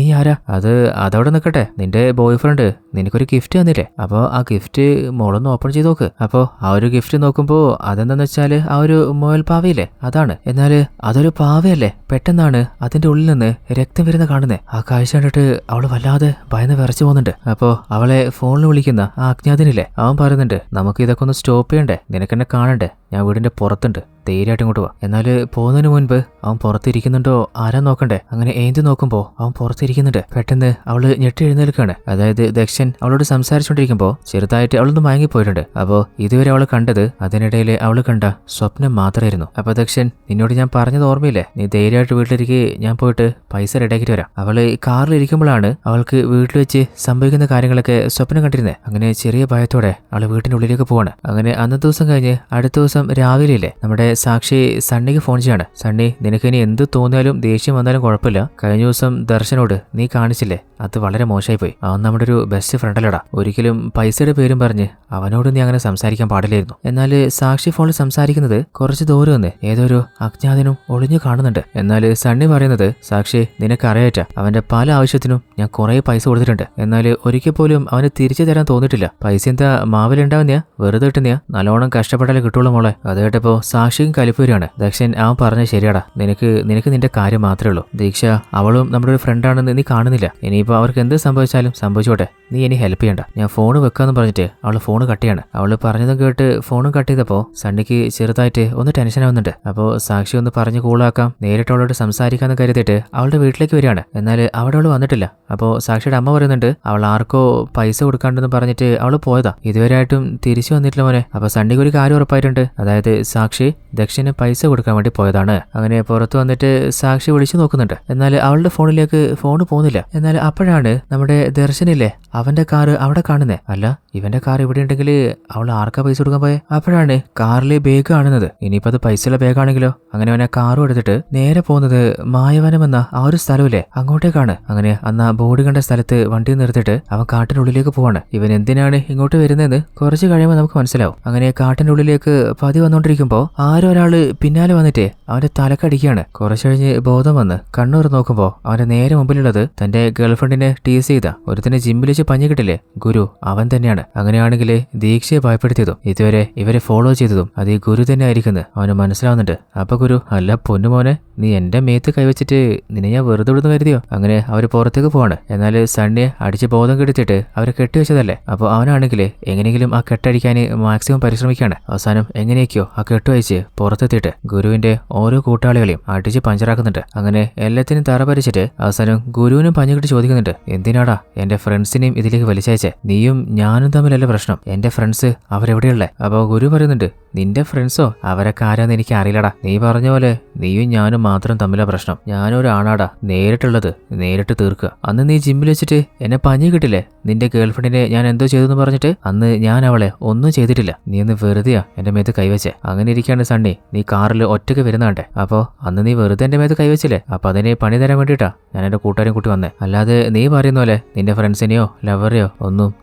നീ ആരാ? അതവിടെ നിൽക്കട്ടെ, നിന്റെ ബോയ് ഫ്രണ്ട് നിനക്കൊരു ഗിഫ്റ്റ് തന്നില്ലേ? അപ്പോ ആ ഗിഫ്റ്റ് മോളൊന്ന് ഓപ്പൺ ചെയ്ത് നോക്ക്. അപ്പോ ആ ഒരു ഗിഫ്റ്റ് നോക്കുമ്പോ അതെന്താന്ന് വെച്ചാല് ആ ഒരു മുയൽ പാവയില്ലേ, അതാണ്. എന്നാല് അതൊരു പാവയല്ലേ? പെട്ടെന്നാണ് അതിന്റെ ഉള്ളിൽ നിന്ന് രക്തം വരുന്ന കാണുന്നേ. ആ കാഴ്ച കണ്ടിട്ട് അവള് വല്ലാതെ ഭയന്ന് വിറച്ചു പോകുന്നുണ്ട്. അപ്പോ അവളെ ഫോണിൽ വിളിക്കുന്ന ആ അജ്ഞാതനില്ലേ, അവൻ പറയുന്നുണ്ട്, നമുക്ക് ഇതൊക്കെ ഒന്ന് സ്റ്റോപ്പ് ചെയ്യണ്ടേ, നിനക്കെന്നെ കാണണ്ടേ, ഞാൻ വീടിന്റെ പുറത്തുണ്ട്, ധൈര്യമായിട്ട് ഇങ്ങോട്ട് പോവാ. എന്നാൽ പോകുന്നതിന് മുൻപ് അവൻ പുറത്തിരിക്കുന്നുണ്ടോ ആരാ നോക്കണ്ടേ. അങ്ങനെ ഏന്തി നോക്കുമ്പോ അവൻ പുറത്തിരിക്കുന്നുണ്ട്. പെട്ടെന്ന് അവള് ഞെട്ടി എഴുന്നേൽക്കാണ്. അതായത് ദക്ഷൻ അവളോട് സംസാരിച്ചുകൊണ്ടിരിക്കുമ്പോ ചെറുതായിട്ട് അവളൊന്ന് മയങ്ങിപ്പോയിട്ടുണ്ട്. അപ്പോ ഇതുവരെ അവള് കണ്ടത് അതിനിടയിൽ അവള് കണ്ട സ്വപ്നം മാത്രമായിരുന്നു. അപ്പൊ ദക്ഷൻ, നിന്നോട് ഞാൻ പറഞ്ഞത് ഓർമ്മയില്ലേ, നീ ധൈര്യമായിട്ട് വീട്ടിലിരിക്കെ, ഞാൻ പോയിട്ട് പൈസ റെഡിയാക്കിട്ട് വരാം. അവള് കാറിലിരിക്കുമ്പോഴാണ് അവൾക്ക് വീട്ടിൽ വെച്ച് സംഭവിക്കുന്ന കാര്യങ്ങളൊക്കെ സ്വപ്നം കണ്ടിരുന്നത്. അങ്ങനെ ചെറിയ ഭയത്തോടെ അവള് വീട്ടിന്റെ ഉള്ളിലേക്ക് പോവാണ്. അങ്ങനെ അന്നത്തെ ദിവസം കഴിഞ്ഞ് അടുത്ത ദിവസം രാവിലെയില്ലേ നമ്മുടെ സാക്ഷി സണ്ണിക്ക് ഫോൺ ചെയ്യാണ്. സണ്ണി, നിനക്ക് ഇനി എന്ത് തോന്നിയാലും ദേഷ്യം വന്നാലും കുഴപ്പമില്ല, കഴിഞ്ഞ ദിവസം ദർശനോട് നീ കാണിച്ചില്ലേ, അത് വളരെ മോശമായി പോയി. അവൻ നമ്മുടെ ഒരു ബെസ്റ്റ് ഫ്രണ്ടല്ലടാ, ഒരിക്കലും പൈസയുടെ പേരും പറഞ്ഞ് അവനോട് നീ അങ്ങനെ സംസാരിക്കാൻ പാടില്ലായിരുന്നു. എന്നാൽ സാക്ഷി ഫോണിൽ സംസാരിക്കുന്നത് കുറച്ച് ദൂരം നിന്ന് ഏതൊരു അജ്ഞാതനും ഒളിഞ്ഞു കാണുന്നുണ്ട്. എന്നാൽ സണ്ണി പറയുന്നത്, സാക്ഷി നിനക്കറിയാറ്റ അവന്റെ പല ആവശ്യത്തിനും ഞാൻ കുറെ പൈസ കൊടുത്തിട്ടുണ്ട്, എന്നാൽ ഒരിക്കൽ പോലും അവന് തിരിച്ചു തരാൻ തോന്നിയിട്ടില്ല. പൈസ എന്താ മാവിലുണ്ടാവുന്നയാ, വെറുതെ കിട്ടുന്നയാ, നല്ലോണം കഷ്ടപ്പെട്ടാലേ കിട്ടുള്ളൂ മോളെ. അത് കേട്ടപ്പോ സാക്ഷിയും കലിപ്പൂരാണ്. ദക്ഷൻ, അവൻ പറഞ്ഞ ശരിയാടാ, നിനക്ക് നിന്റെ കാര്യം മാത്രമേ ഉള്ളൂ. ദീക്ഷ അവളും നമ്മുടെ ഒരു ഫ്രണ്ടാണെന്ന് നീ കാണുന്നില്ല. ഇനിയിപ്പോ അവർക്ക് എന്ത് സംഭവിച്ചാലും സംഭവിച്ചോട്ടെ, നീ ഇനി ഹെൽപ്പ് ചെയ്യണ്ട, ഞാൻ ഫോൺ വെക്കാന്ന് പറഞ്ഞിട്ട് അവള് ഫോൺ കട്ട് ചെയ്യാണ്. അവള് പറഞ്ഞതും കേട്ട് ഫോണും കട്ട് ചെയ്തപ്പോ സണ്ണിക്ക് ചെറുതായിട്ട് ഒന്ന് ടെൻഷൻ ആവുന്നുണ്ട്. അപ്പോ സാക്ഷി ഒന്ന് പറഞ്ഞ് കൂളാക്കാം, നേരിട്ട് അവളോട് സംസാരിക്കാന്ന് കരുതിയിട്ട് അവളുടെ വീട്ടിലേക്ക് വരികയാണ്. എന്നാൽ അവിടെ അവള് വന്നിട്ടില്ല. അപ്പോ സാക്ഷിയുടെ അമ്മ പറയുന്നുണ്ട്, അവൾ ആർക്കോ പൈസ കൊടുക്കാണ്ടെന്ന് പറഞ്ഞിട്ട് അവള് പോയതാ, ഇതുവരെയായിട്ടും തിരിച്ചു വന്നിട്ടില്ല മോനെ. അപ്പൊ സണ്ണിക്ക് ഒരു കാര്യം ഉറപ്പായിട്ടുണ്ട്, അതായത് സാക്ഷി ദക്ഷിന് പൈസ കൊടുക്കാൻ വേണ്ടി പോയതാണ്. അങ്ങനെ പുറത്തു വന്നിട്ട് സാക്ഷി വിളിച്ചു നോക്കുന്നുണ്ട്. എന്നാൽ അവളുടെ ഫോണിലേക്ക് ഫോൺ പോകുന്നില്ല. എന്നാൽ അപ്പോഴാണ് നമ്മുടെ ദർശനില്ലേ, അവന്റെ കാറ് അവിടെ കാണുന്നേ. അല്ല, ഇവന്റെ കാർ ഇവിടെ ഉണ്ടെങ്കിൽ അവൾ ആർക്കാ പൈസ കൊടുക്കാൻ പോയെ? അപ്പോഴാണ് കാറിലെ ബാഗ് കാണുന്നത്. ഇനിയിപ്പോ അത് പൈസയുള്ള ബാഗാണെങ്കിലോ? അങ്ങനെ അവനെ കാറും എടുത്തിട്ട് നേരെ പോകുന്നത് മായവനം എന്ന ആ ഒരു സ്ഥലമില്ലേ, അങ്ങോട്ടേക്കാണ്. അങ്ങനെ അന്ന് ആ ബോർഡ് കണ്ട സ്ഥലത്ത് വണ്ടി നിർത്തിയിട്ട് അവൻ കാട്ടിനുള്ളിലേക്ക് പോവാണ്. ഇവൻ എന്തിനാണ് ഇങ്ങോട്ട് വരുന്നതെന്ന് കുറച്ച് കഴിയുമ്പോൾ നമുക്ക് മനസ്സിലാവും. അങ്ങനെ കാട്ടിന്റെ ഉള്ളിലേക്ക് പതി വന്നോണ്ടിരിക്കുമ്പോ ആരോ ഒരാള് പിന്നാലെ വന്നിട്ട് അവന്റെ തലക്കടിക്കുകയാണ്. കുറച്ചു കഴിഞ്ഞ് ബോധം വന്ന് കണ്ണൂർ നോക്കുമ്പോ അവന്റെ നേരെ മുമ്പിലുള്ളത് തന്റെ ഗേൾഫ്രണ്ടിനെ ടീസ് ചെയ്ത ഒരുത്തന്നെ ജിമ്മിൽ വെച്ച് പഞ്ഞു കിട്ടില്ലേ ഗുരു, അവൻ തന്നെയാണ്. അങ്ങനെയാണെങ്കിൽ ദീക്ഷയെ ഭയപ്പെടുത്തിയതും ഇതുവരെ ഇവരെ ഫോളോ ചെയ്തതും അത് ഈ ഗുരു തന്നെ ആയിരിക്കുന്നത് അവന് മനസ്സിലാവുന്നുണ്ട്. അപ്പൊ ഗുരു, അല്ല പൊന്നുമോനെ, നീ എന്റെ മേത്ത് കൈവച്ചിട്ട് നിന്നെ ഞാൻ വെറുതെ വിടുന്നു കരുതിയോ? അങ്ങനെ അവര് പുറത്തേക്ക് പോവാണ്. എന്നാൽ സണ്ണിയെ അടിച്ച് ബോധം കെടുത്തിട്ട് അവരെ കെട്ടിവെച്ചതല്ലേ. അപ്പോൾ അവനാണെങ്കിൽ എങ്ങനെയെങ്കിലും ആ കെട്ടടിക്കാൻ മാക്സിമം പരിശ്രമിക്കുകയാണ്. അവസാനം എങ്ങനെയൊക്കെയോ ആ കെട്ടുവയച്ച് പുറത്തെത്തിയിട്ട് ഗുരുവിന്റെ ഓരോ കൂട്ടാളികളെയും അടിച്ച് പഞ്ചറാക്കുന്നുണ്ട്. അങ്ങനെ എല്ലാത്തിനും തറ പരിച്ചിട്ട് അവസാനം ഗുരുവിനും പഞ്ഞുകിട്ട് ചോദിക്കുന്നുണ്ട്, എന്തിനാടാ എന്റെ ഫ്രണ്ട്സിനെയും ഇതിലേക്ക് വലിച്ചയച്ചേ? നീയും ഞാനും തമ്മിലല്ല പ്രശ്നം, എന്റെ ഫ്രണ്ട്സ് അവരെവിടെയുള്ളേ? അപ്പോൾ ഗുരു പറയുന്നുണ്ട്, നിന്റെ ഫ്രണ്ട്സോ? അവരൊക്കെ ആരാന്ന് എനിക്ക് അറിയില്ലടാ. നീ പറഞ്ഞ പോലെ നീയും ഞാനും മാത്രം തമ്മിലാ പ്രശ്നം. ഞാനൊരു ആണാടാ, നേരിട്ടുള്ളത് നേരിട്ട് തീർക്കുക. അന്ന് നീ ജിമ്മിൽ വെച്ചിട്ട് എന്നെ പഞ്ഞു കിട്ടില്ലേ, നിന്റെ ഗേൾഫ്രണ്ടിനെ ഞാൻ എന്തോ ചെയ്തെന്ന് പറഞ്ഞിട്ട്? അന്ന് ഞാൻ അവളെ ഒന്നും ചെയ്തിട്ടില്ല, നീ ഒന്ന് വെറുതെയാ എന്റെ മേത്ത് കൈവച്ചേ. അങ്ങനെ ഇരിക്കാണ് സണ്ണി സണ്ണി നീ കാറിൽ ഒറ്റയ്ക്ക് വരുന്നാണ്ടേ, അപ്പോൾ അന്ന് നീ വെറുതെ എൻ്റെ മേത്ത് കൈവച്ചില്ലേ, അപ്പോൾ അതിനെ പണി തരാൻ വേണ്ടിയിട്ടാ ഞാൻ എൻ്റെ കൂട്ടുകാരും കൂട്ടി വന്നേ, അല്ലാതെ നീ പറയുന്ന പോലെ നിന്റെ ഫ്രണ്ട്സിനെയോ ലവറെയോ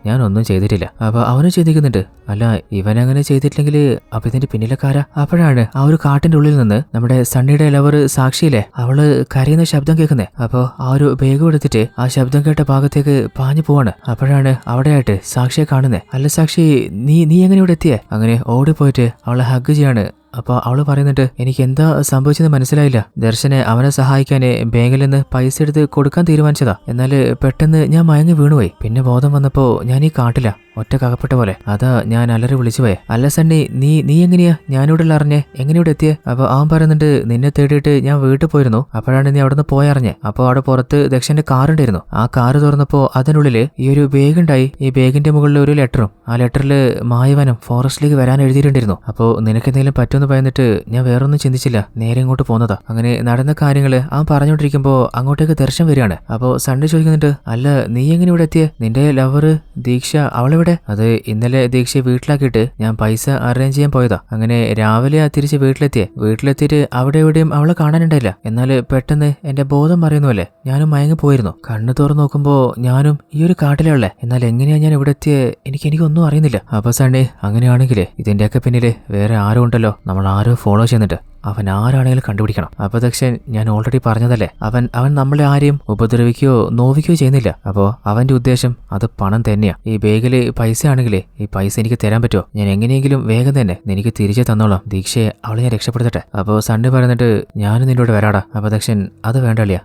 ഞാനൊന്നും ചെയ്തിട്ടില്ല. അപ്പോൾ അവനും ചിന്തിക്കുന്നുണ്ട്, അല്ല ഇവനങ്ങനെ ചെയ്തിട്ടില്ലെങ്കിൽ അപ്പൊ ഇതിന്റെ പിന്നിലക്കാരാ. അപ്പോഴാണ് ആ ഒരു കാട്ടിന്റെ ഉള്ളിൽ നിന്ന് നമ്മുടെ സണ്ണിയുടെ ലവർ സാക്ഷിയിലെ അവള് കരയുന്ന ശബ്ദം കേൾക്കുന്നേ. അപ്പോൾ ആ ഒരു ബാഗ് എടുത്തിട്ട് ആ ശബ്ദം കേട്ട ഭാഗത്തേക്ക് പാഞ്ഞു പോവാണ്. അപ്പോഴാണ് അവിടെയായിട്ട് സാക്ഷിയെ കാണുന്നേ. അല്ല സാക്ഷി, നീ എങ്ങനെ ഇവിടെ എത്തിയേ? അങ്ങനെ ഓടിപ്പോയിട്ട് അവളെ ഹഗ് ചെയ്യാണ്. അപ്പോൾ അവള് പറയുന്നുണ്ട്, എനിക്ക് എന്താ സംഭവിച്ചെന്ന് മനസ്സിലായില്ല. ദർശനെ അവനെ സഹായിക്കാന് ബാങ്കിൽ നിന്ന് പൈസ എടുത്ത് കൊടുക്കാൻ തീരുമാനിച്ചതാ. എന്നാൽ പെട്ടെന്ന് ഞാൻ മയങ്ങി വീണുപോയി. പിന്നെ ബോധം വന്നപ്പോ ഞാൻ ഈ കാട്ടില ഒറ്റക്കകപ്പെട്ട പോലെ. അതാ ഞാൻ അലറി വിളിച്ചുപോയെ. അല്ല സണ്ണി, നീ എങ്ങനെയാ ഞാനിവിടെ അറിഞ്ഞേ? എങ്ങനെ ഇവിടെ എത്തിയേ? അപ്പോൾ അവൻ പറയുന്നുണ്ട്, നിന്നെ തേടിയിട്ട് ഞാൻ വീട്ടിൽ പോയിരുന്നു. അപ്പോഴാണ് നീ അവിടെ നിന്ന് പോയറിഞ്ഞേ. അപ്പോൾ അവിടെ പുറത്ത് ദക്ഷന്റെ കാറുണ്ടായിരുന്നു. ആ കാറ് തുറന്നപ്പോ അതിനുള്ളിൽ ഈ ഒരു ബാഗ് ഉണ്ടായി. ഈ ബാഗിന്റെ മുകളിൽ ഒരു ലെറ്ററും, ആ ലെറ്ററിൽ മായവനം ഫോറസ്റ്റിലേക്ക് വരാൻ എഴുതിയിട്ടുണ്ടായിരുന്നു. അപ്പോൾ നിനക്ക് എന്തെങ്കിലും പറ്റുമെന്ന് പറയുന്നിട്ട് ഞാൻ വേറൊന്നും ചിന്തിച്ചില്ല, നേരെ ഇങ്ങോട്ട് പോന്നതാ. അങ്ങനെ നടന്ന കാര്യങ്ങള് അവൻ പറഞ്ഞുകൊണ്ടിരിക്കുമ്പോ അങ്ങോട്ടേക്ക് ദർശനം വരികയാണ്. അപ്പോൾ സണ്ണി ചോദിക്കുന്നുണ്ട്, അല്ല നീ എങ്ങനെ ഇവിടെ എത്തിയേ? നിന്റെ ലവർ ദീക്ഷ അവളെവിടെ? അത് ഇന്നലെ ദീക്ഷയെ വീട്ടിലാക്കിയിട്ട് ഞാൻ പൈസ അറേഞ്ച് ചെയ്യാൻ പോയതാ. അങ്ങനെ രാവിലെ തിരിച്ച് വീട്ടിലെത്തിയിട്ട് അവിടെ എവിടെയും അവളെ കാണാനുണ്ടായില്ല. എന്നാൽ പെട്ടെന്ന് എന്റെ ബോധം മറിയുന്നുവല്ലേ, ഞാനും മയങ്ങി പോയിരുന്നു. കണ്ണു തുറന്നു നോക്കുമ്പോ ഞാനും ഈ ഒരു കാട്ടിലുള്ളേ. എന്നാൽ എങ്ങനെയാ ഞാൻ ഇവിടെ എത്തിയേ എനിക്കൊന്നും അറിയുന്നില്ല. അപ്പൊ സണ്ണി, അങ്ങനെയാണെങ്കിലേ ഇതിന്റെയൊക്കെ പിന്നില് വേറെ ആരും ഉണ്ടല്ലോ, നമ്മൾ ആരും ഫോളോ ചെയ്യുന്നുണ്ട്. അവൻ ആരാണെങ്കിലും കണ്ടുപിടിക്കണം. അപ്പൊ ദക്ഷൻ, ഞാൻ ഓൾറെഡി പറഞ്ഞതല്ലേ, അവൻ നമ്മളെ ആരെയും ഉപദ്രവിക്കുകയോ നോവിക്കുകയോ ചെയ്യുന്നില്ല. അപ്പോൾ അവന്റെ ഉദ്ദേശം അത് പണം തന്നെയാ. ഈ ബാഗില് പൈസ ആണെങ്കിലേ ഈ പൈസ എനിക്ക് തരാൻ പറ്റുമോ? ഞാൻ എങ്ങനെയെങ്കിലും വേഗം തന്നെ എനിക്ക് തിരിച്ചു തന്നോളാം. ദീക്ഷയെ അവളെ ഞാൻ രക്ഷപ്പെടുത്തട്ടെ. അപ്പോൾ സണ്ണി പറഞ്ഞിട്ട്, ഞാനും നിന്നോട് വരാടാ. അപ്പൊ ദക്ഷൻ, അത് വേണ്ടളിയാ,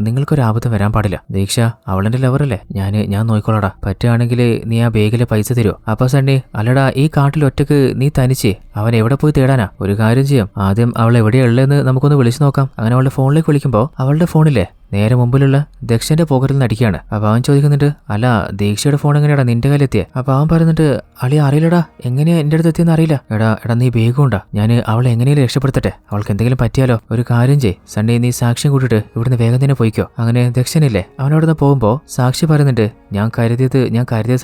നിങ്ങൾക്കൊരു ആപത്തും വരാൻ പാടില്ല. ദീക്ഷ അവളെന്റെ ലവറല്ലേ, ഞാൻ നോക്കിക്കോളാടാ. പറ്റുകയാണെങ്കിൽ നീ ആ ബാഗിലെ പൈസ തരുമോ? അപ്പൊ സണ്ണി, അല്ലടാ ഈ കാട്ടിൽ ഒറ്റക്ക് നീ തനിച്ച് അവൻ എവിടെ പോയി തേടാനാ? ഒരു കാര്യം ചെയ്യാം, ആദ്യം അവൾ എവിടെയുള്ളതെന്ന് നമുക്കൊന്ന് വിളിച്ചു നോക്കാം. അങ്ങനെ അവളുടെ ഫോണിലേക്ക് വിളിക്കുമ്പോൾ അവളുടെ ഫോണിലെ നേരെ മുമ്പിലുള്ള ദക്ഷന്റെ പോക്കറ്റിൽ നിന്ന് അടിക്കുകയാണ്. അപ്പൊ അവൻ ചോദിക്കുന്നുണ്ട്, അല്ല ദീക്ഷയുടെ ഫോൺ എങ്ങനെയാടാ നിന്റെ കയ്യിലെത്തിയെ? അപ്പൊ അവൻ പറയുന്നുണ്ട്, അളിയ അറിയില്ലടാ, എങ്ങനെയാ എന്റെ അടുത്ത് എത്തിയെന്ന് അറിയില്ല. എടാ നീ വേഗം ഉണ്ടാ, ഞാൻ അവളെ എങ്ങനെയും രക്ഷപ്പെടുത്തട്ടെ. അവൾക്ക് എന്തെങ്കിലും പറ്റിയാലോ? ഒരു കാര്യം ചെയ് സണ്ണി, നീ സാക്ഷ്യം കൂട്ടിട്ട് ഇവിടുന്ന് വേഗം തന്നെ പോയിക്കോ. അങ്ങനെ ദക്ഷനില്ലേ, അവനവിടുന്ന് പോകുമ്പോ സാക്ഷി പറയുന്നുണ്ട്, ഞാൻ കരുതിയത്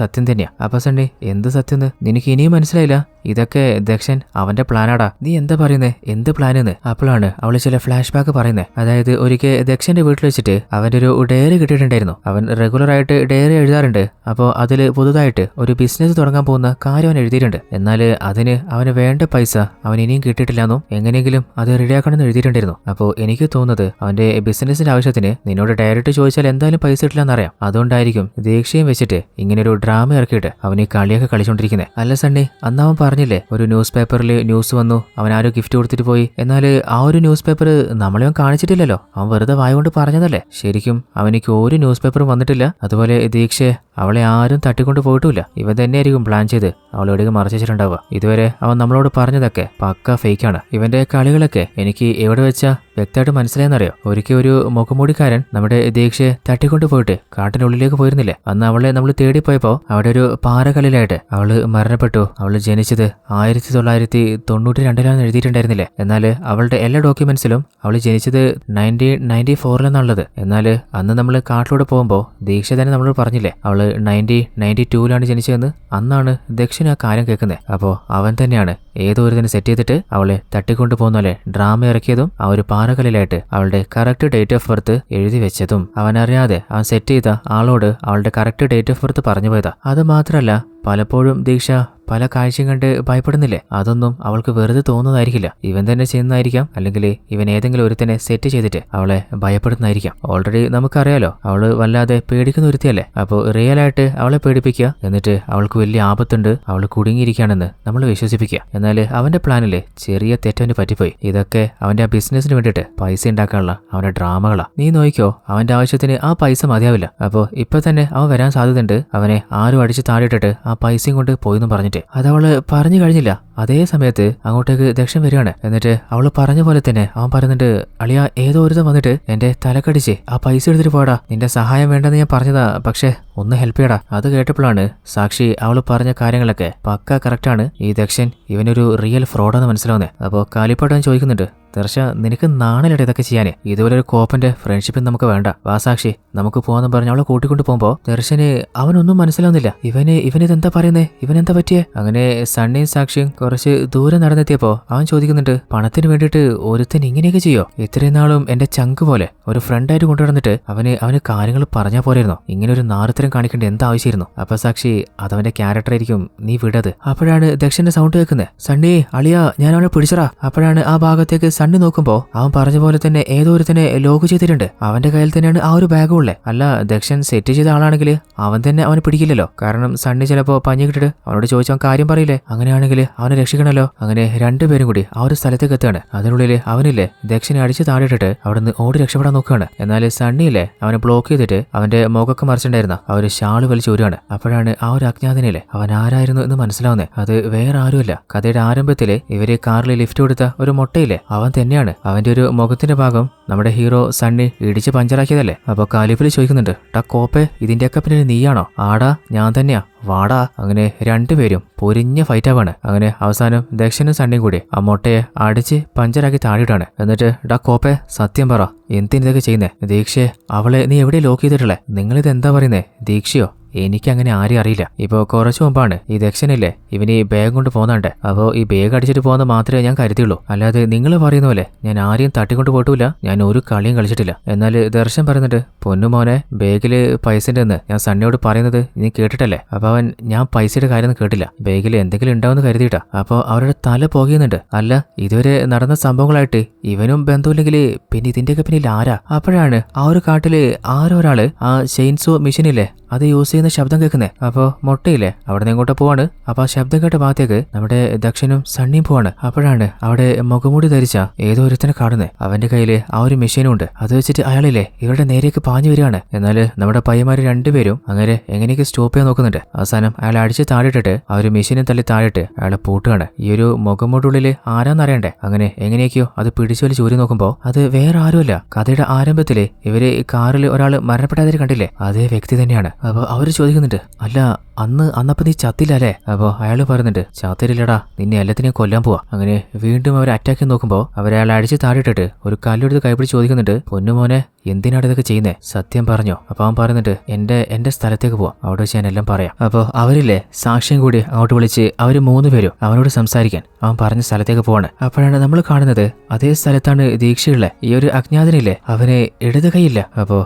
സത്യം തന്നെയാ. അപ്പൊ സണ്ണി, എന്ത് സത്യം? നിനക്ക് ഇനിയും മനസ്സിലായില്ല? ഇതൊക്കെ ദക്ഷൻ അവന്റെ പ്ലാനാടാ. നീ എന്താ പറയുന്നേ? എന്ത് പ്ലാനെന്ന്? അപ്പോഴാണ് അവള് ചില ഫ്ലാഷ് ബാക്ക് പറയുന്നത്. അതായത് ഒരിക്കൽ ദക്ഷന്റെ വീട്ടിൽ വെച്ചിട്ട് അവന്റെ ഒരു ഡയറി കിട്ടിയിട്ടുണ്ടായിരുന്നു. അവൻ റെഗുലർ ആയിട്ട് ഡയറി എഴുതാറുണ്ട്. അപ്പോൾ അതിൽ പുതുതായിട്ട് ഒരു ബിസിനസ് തുടങ്ങാൻ പോകുന്ന കാര്യം അവൻ എഴുതിയിട്ടുണ്ട്. എന്നാൽ അതിന് അവന് വേണ്ട പൈസ അവൻ ഇനിയും കിട്ടിയിട്ടില്ലെന്നും എങ്ങനെയെങ്കിലും അത് റെഡിയാക്കണമെന്ന് എഴുതിയിട്ടുണ്ടായിരുന്നു. അപ്പോൾ എനിക്ക് തോന്നുന്നത് അവന്റെ ബിസിനസിന്റെ ആവശ്യത്തിന് നിന്നോട് ഡയറക്റ്റ് ചോദിച്ചാൽ എന്തായാലും പൈസ കിട്ടില്ലെന്നറിയാം. അതുകൊണ്ടായിരിക്കും ദീക്ഷയും വെച്ചിട്ട് ഇങ്ങനൊരു ഡ്രാമ ഇറക്കിയിട്ട് അവൻ ഈ കളിയൊക്കെ കളിച്ചോണ്ടിരിക്കുന്നത്. അല്ല സണ്ണി, അന്ന് അവൻ പറഞ്ഞില്ലേ ഒരു ന്യൂസ് പേപ്പറിൽ ന്യൂസ് വന്നു, അവൻ ആരോ ഗിഫ്റ്റ് കൊടുത്തിട്ട് പോയി. എന്നാൽ ആ ഒരു ന്യൂസ് പേപ്പർ നമ്മളെ അവൻ കാണിച്ചിട്ടില്ലല്ലോ, അവൻ വെറുതെ വായുകൊണ്ട് പറഞ്ഞതല്ലേ. ശരിക്കും അവനിക്ക് ഒരു ന്യൂസ് പേപ്പറും വന്നിട്ടില്ല. അതുപോലെ ദീക്ഷയെ അവളെ ആരും തട്ടിക്കൊണ്ട് പോയിട്ടുമില്ല. ഇവൻ തന്നെയായിരിക്കും പ്ലാൻ ചെയ്ത് അവളെ എവിടേക്ക് മറച്ചു വെച്ചിട്ടുണ്ടാവുക. ഇതുവരെ അവൻ നമ്മളോട് പറഞ്ഞതൊക്കെ പക്ക ഫേക്കാണ്. ഇവന്റെ കളികളൊക്കെ എനിക്ക് എവിടെ വെച്ചാ വ്യക്തമായിട്ട് മനസ്സിലായെന്നറിയോ? ഒരിക്കൽ ഒരു മുഖമൂടിക്കാരൻ നമ്മുടെ ദീക്ഷയെ തട്ടിക്കൊണ്ട് പോയിട്ട് കാട്ടിനുള്ളിലേക്ക് പോയിരുന്നില്ലേ? അന്ന് അവളെ നമ്മൾ തേടിപ്പോയപ്പോ അവിടെ ഒരു പാറക്കല്ലിലായിട്ട് അവള് മരണപ്പെട്ടു. അവള് ജനിച്ചത് 1992 എഴുതിയിട്ടുണ്ടായിരുന്നില്ലേ? എന്നാൽ അവളുടെ എല്ലാ ഡോക്യുമെന്റ്സിലും അവള് ജനിച്ചത് 1994 എന്നാൽ അന്ന് നമ്മൾ കാട്ടിലൂടെ പോകുമ്പോൾ ദീക്ഷ തന്നെ നമ്മളോട് പറഞ്ഞില്ലേ അവള് 1992 ജനിച്ചതെന്ന്? അന്നാണ് ദക്ഷിണ ആ കാര്യം കേൾക്കുന്നത്. അപ്പോൾ അവൻ തന്നെയാണ് ഏതോ ഒരു തന്നെ സെറ്റ് ചെയ്തിട്ട് അവളെ തട്ടിക്കൊണ്ടു പോകുന്നപോലെ ഡ്രാമ ഇറക്കിയതും ആ ഒരു പാറകല്ലിലായിട്ട് അവളുടെ കറക്റ്റ് ഡേറ്റ് ഓഫ് ബർത്ത് എഴുതി വെച്ചതും അവനറിയാതെ അവൻ സെറ്റ് ചെയ്ത ആളോട് അവളുടെ കറക്റ്റ് ഡേറ്റ് ഓഫ് ബർത്ത് പറഞ്ഞു പോയതാ. അത് മാത്രമല്ല പലപ്പോഴും ദീക്ഷ പല കാഴ്ചയും കണ്ട് ഭയപ്പെടുന്നില്ലേ? അതൊന്നും അവൾക്ക് വെറുതെ തോന്നുന്നതായിരിക്കില്ല. ഇവൻ തന്നെ ചെയ്യുന്നതായിരിക്കാം, അല്ലെങ്കിൽ ഇവൻ ഏതെങ്കിലും ഒരുത്തനെ സെറ്റ് ചെയ്തിട്ട് അവളെ ഭയപ്പെടുന്നതായിരിക്കാം. ഓൾറെഡി നമുക്കറിയാലോ അവള് വല്ലാതെ പേടിക്കുന്ന ഒരുത്തിയല്ലേ. അപ്പോൾ റിയൽ ആയിട്ട് അവളെ പേടിപ്പിക്കുക, എന്നിട്ട് അവൾക്ക് വലിയ ആപത്തുണ്ട്, അവൾ കുടുങ്ങിയിരിക്കുകയാണെന്ന് നമ്മൾ വിശ്വസിപ്പിക്കുക. എന്നാൽ അവന്റെ പ്ലാനില് ചെറിയ തെറ്റവന് പറ്റിപ്പോയി. ഇതൊക്കെ അവന്റെ ആ ബിസിനസിന് വേണ്ടിയിട്ട് പൈസ ഉണ്ടാക്കാനുള്ള അവന്റെ ഡ്രാമകളാ. നീ നോക്കിക്കോ, അവന്റെ ആവശ്യത്തിന് ആ പൈസ മതിയാവില്ല. അപ്പോൾ ഇപ്പൊ തന്നെ അവൻ വരാൻ സാധ്യതയുണ്ട്. അവനെ ആരും അടിച്ച് താഴെയിട്ടിട്ട് ആ പൈസയും കൊണ്ട് പോയെന്നും പറഞ്ഞിട്ട് അതവള് പറഞ്ഞു കഴിഞ്ഞില്ല. അതേ സമയത്ത് അങ്ങോട്ടേക്ക് ദക്ഷൻ വരികയാണ്. എന്നിട്ട് അവള് പറഞ്ഞ പോലെ തന്നെ അവൻ പറയുന്നുണ്ട്, അളിയ ഏതോ ഒരുത്തം വന്നിട്ട് എന്റെ തലക്കടിച്ച് ആ പൈസ എടുത്തിട്ട് പോടാ, നിന്റെ സഹായം വേണ്ടെന്ന് ഞാൻ പറഞ്ഞതാ, പക്ഷെ ഒന്ന് ഹെൽപ്പ് ചെയ്യടാ. അത് കേട്ടപ്പോഴാണ് സാക്ഷി അവള് പറഞ്ഞ കാര്യങ്ങളൊക്കെ പക്ക കറക്റ്റാണ്. ഈ ദക്ഷൻ ഇവനൊരു റിയൽ ഫ്രോഡാന്ന് മനസ്സിലാവുന്നേ. അപ്പോൾ കാലിപ്പാട്ടൻ ചോദിക്കുന്നുണ്ട്, ദർശ നിനക്ക് നാണലിട ഇതൊക്കെ ചെയ്യാനേ, ഇതുപോലെ ഒരു കോപ്പന്റെ ഫ്രണ്ട്ഷിപ്പ് നമുക്ക് വേണ്ട, വാ സാക്ഷി നമുക്ക് പോകാന്ന് പറഞ്ഞ് അവളെ കൂട്ടിക്കൊണ്ട് പോകുമ്പോ ദർശന് അവനൊന്നും മനസ്സിലാവുന്നില്ല. ഇവനിതെന്താ പറയുന്നേ, ഇവനെന്താ പറ്റിയേ? അങ്ങനെ സണ്ണിയും സാക്ഷിയും കുറച്ച് ദൂരെ നടന്നെത്തിയപ്പോ അവൻ ചോദിക്കുന്നുണ്ട്, പണത്തിന് വേണ്ടിയിട്ട് ഒരുത്തൻ ഇങ്ങനെയൊക്കെ ചെയ്യോ? ഇത്രയും നാളും എന്റെ ചങ്ക് പോലെ ഒരു ഫ്രണ്ടായിട്ട് കൊണ്ടുവന്നിട്ട് അവന് കാര്യങ്ങൾ പറഞ്ഞാൽ പോരായിരുന്നോ? ഇങ്ങനെ ഒരു നാരത്തരം കാണിക്കേണ്ട എന്താ ആവശ്യമായിരുന്നു? അപ്പൊ സാക്ഷി അതവന്റെ ക്യാരക്ടർ ആയിരിക്കും, നീ വിടത്. അപ്പോഴാണ് ദക്ഷന്റെ സൗണ്ട് കേൾക്കുന്നത്, സണ്ണി അളിയ ഞാൻ അവനെ പിടിച്ചറാ. അപ്പോഴാണ് ആ ഭാഗത്തേക്ക് സണ്ണി നോക്കുമ്പോ അവൻ പറഞ്ഞ പോലെ തന്നെ ഏതോ ഒരുത്തനെ ലോക്ക് ചെയ്തിട്ടുണ്ട്. അവന്റെ കയ്യിൽ തന്നെയാണ് ആ ഒരു ബാഗും ഉള്ളത്. അല്ല ദക്ഷൻ സെറ്റ് ചെയ്ത ആളാണെങ്കിൽ അവൻ തന്നെ അവനെ പിടിക്കില്ലല്ലോ. കാരണം സണ്ണി ചിലപ്പോ പഞ്ഞു കിട്ടിട്ട് അവനോട് ചോദിച്ചാൽ കാര്യം പറയില്ലേ? അങ്ങനെയാണെങ്കിൽ അവനെ രക്ഷിക്കണല്ലോ. അങ്ങനെ രണ്ടുപേരും കൂടി ആ ഒരു സ്ഥലത്തേക്ക് എത്തുകയാണ്. അതിനുള്ളിൽ അവനില്ലേ ദക്ഷനെ അടിച്ച് താഴെയിട്ടിട്ട് അവിടുന്ന് ഓടി രക്ഷപ്പെടാൻ നോക്കുകയാണ്. എന്നാൽ സണ്ണിയില്ലേ അവനെ ബ്ലോക്ക് ചെയ്തിട്ട് അവന്റെ മുഖമൊക്കെ മറിച്ചിട്ടുണ്ടായിരുന്ന ആ ഒരു ഷാള് വലിച്ചു ഊരുകയാണ്. അപ്പോഴാണ് ആ ഒരു അജ്ഞാതനിലെ അവൻ ആരായിരുന്നു എന്ന് മനസ്സിലാവുന്നത്. അത് വേറെ ആരുമല്ല, കഥയുടെ ആരംഭത്തില് ഇവര് കാറിൽ ലിഫ്റ്റ് കൊടുത്ത ഒരു മൊട്ടയില്ലേ അവൻ തന്നെയാണ്. അവന്റെ ഒരു മുഖത്തിന്റെ ഭാഗം നമ്മുടെ ഹീറോ സണ്ണി ഇടിച്ച് പഞ്ചറാക്കിയതല്ലേ. അപ്പൊ കാലിഫിൽ ചോദിക്കുന്നുണ്ട്, ടാ കോപ്പെ ഇതിന്റെയൊക്കെ പിന്നെ നീയാണോ? ആടാ ഞാൻ തന്നെയാ, വാടാ. അങ്ങനെ രണ്ടുപേരും പൊരിഞ്ഞ ഫൈറ്റാവാണ്. അങ്ങനെ അവസാനം ദക്ഷനും സണ്ണിയും കൂടി ആ മൊട്ടയെ അടിച്ച് പഞ്ചറാക്കി താഴെയിട്ടാണ്. എന്നിട്ട് ഡാ കോപ്പെ സത്യം പറ, എന്തിനിതൊക്കെ ചെയ്യുന്നേ? ദീക്ഷയെ അവളെ നീ എവിടെ ലോക്ക് ചെയ്തിട്ടുള്ളേ? നിങ്ങളിത് എന്താ പറയുന്നേ? ദീക്ഷയോ? എനിക്കങ്ങനെ ആരെയും അറിയില്ല. ഇപ്പോൾ കുറച്ചു മുമ്പാണ് ഈ ദക്ഷനില്ലേ ഇവന് ഈ ബാഗ് കൊണ്ട് പോകുന്നുണ്ട്. അപ്പോൾ ഈ ബാഗ് അടിച്ചിട്ട് പോകുന്നത് മാത്രമേ ഞാൻ കരുതിയുള്ളൂ. അല്ലാതെ നിങ്ങൾ പറയുന്ന പോലെ ഞാൻ ആരെയും തട്ടിക്കൊണ്ട് പോയിട്ടില്ല, ഞാൻ ഒരു കളിയും കളിച്ചിട്ടില്ല. എന്നാൽ ദർശൻ പറയുന്നുണ്ട്, പൊന്നുമോനെ ബാഗിൽ പൈസ ഉണ്ടെന്ന് ഞാൻ സണ്ണിയോട് പറയുന്നത് നീ കേട്ടിട്ടല്ലേ? അപ്പോൾ അവൻ ഞാൻ പൈസയുടെ കാര്യമൊന്നും കേട്ടില്ല, ബാഗിൽ എന്തെങ്കിലും ഉണ്ടാവുമെന്ന് കരുതിയിട്ടാ. അപ്പോൾ അവരുടെ തല പോകുന്നുണ്ട്. അല്ല ഇതുവരെ നടന്ന സംഭവങ്ങളായിട്ട് ഇവനും ബന്ധമില്ലെങ്കിൽ പിന്നെ ഇതിന്റെയൊക്കെ പിന്നിൽ ആരാ? അപ്പോഴാണ് ആ ഒരു കാട്ടില് ആരോ ഒരാള് ആ ചെയിൻസോ മെഷീനില്ലേ അത് യൂസ് ചെയ്യുന്ന ശബ്ദം കേൾക്കുന്നേ. അപ്പോൾ മൊട്ടയില്ലേ അവിടെ നിന്ന് എങ്ങോട്ട് പോവാണ്. അപ്പൊ ആ ശബ്ദം കേട്ട ഭാഗത്തേക്ക് നമ്മുടെ ദക്ഷനും സണ്ണിയും പോവാണ്. അപ്പോഴാണ് അവിടെ മുഖംമൂടി ധരിച്ച ഏതോ ഒരുത്തനെ കാണുന്നത്. അവന്റെ കയ്യില് ആ ഒരു മെഷീനും ഉണ്ട്. അത് വെച്ചിട്ട് അയാളില്ലേ ഇവരുടെ നേരേക്ക് പാഞ്ഞു വരികയാണ്. എന്നാൽ നമ്മുടെ പയ്യന്മാര് രണ്ടുപേരും അങ്ങനെ എങ്ങനെയൊക്കെ സ്റ്റോപ്പ് ചെയ്യാൻ നോക്കുന്നുണ്ട്. അവസാനം അയാൾ അടിച്ച് താഴെട്ടിട്ട് ആ ഒരു മെഷീനെ തള്ളി താഴെട്ട് അയാളെ പൂട്ടുകയാണ്. ഈ ഒരു മുഖംമൂടിനുള്ളിൽ ആരാന്നറിയണ്ടേ. അങ്ങനെ എങ്ങനെയൊക്കെയോ അത് പിടിച്ചു വലിച്ച് ഊരി നോക്കുമ്പോ അത് വേറെ ആരുമല്ല, കഥയുടെ ആരംഭത്തില് ഇവര് കാറിൽ ഒരാൾ മരണപ്പെടാതെ കണ്ടില്ലേ അതേ വ്യക്തി തന്നെയാണ്. അപ്പൊ അവര് ചോദിക്കുന്നുണ്ട്, അല്ല അന്നപ്പോ നീ ചത്തില്ലല്ലേ? അപ്പോ അയാള് പറയുന്നുണ്ട്, ചത്തിരില്ലടാ, നിന്നെ എല്ലാത്തിനെയും കൊല്ലാൻ പോവാ. അങ്ങനെ വീണ്ടും അവർ അറ്റാക്ക് നോക്കുമ്പോ അവരയാളെ അടിച്ച് താഴെട്ടിട്ട് ഒരു കല്ലെടുത്ത് കൈപിടിച്ച് ചോദിക്കുന്നുണ്ട്, പൊന്നുമോനെ എന്തിനാണ് ഇതൊക്കെ ചെയ്യുന്നേ? സത്യം പറഞ്ഞോ? അപ്പൊ അവൻ പറയുന്നുണ്ട്, എന്റെ സ്ഥലത്തേക്ക് പോവാം, അവിടെ വെച്ച് ഞാൻ എല്ലാം പറയാം. അപ്പൊ അവരില്ലേ സാക്ഷ്യം കൂടി അങ്ങോട്ട് വിളിച്ച് അവര് മൂന്നുപേരും അവനോട് സംസാരിക്കാൻ അവൻ പറഞ്ഞ സ്ഥലത്തേക്ക് പോവാണ്. അപ്പോഴാണ് നമ്മൾ കാണുന്നത് അതേ സ്ഥലത്താണ് ദീക്ഷയുള്ള ഈ ഒരു അജ്ഞാതനില്ലേ അവന് ഇടത് കൈയില്ല. അപ്പോ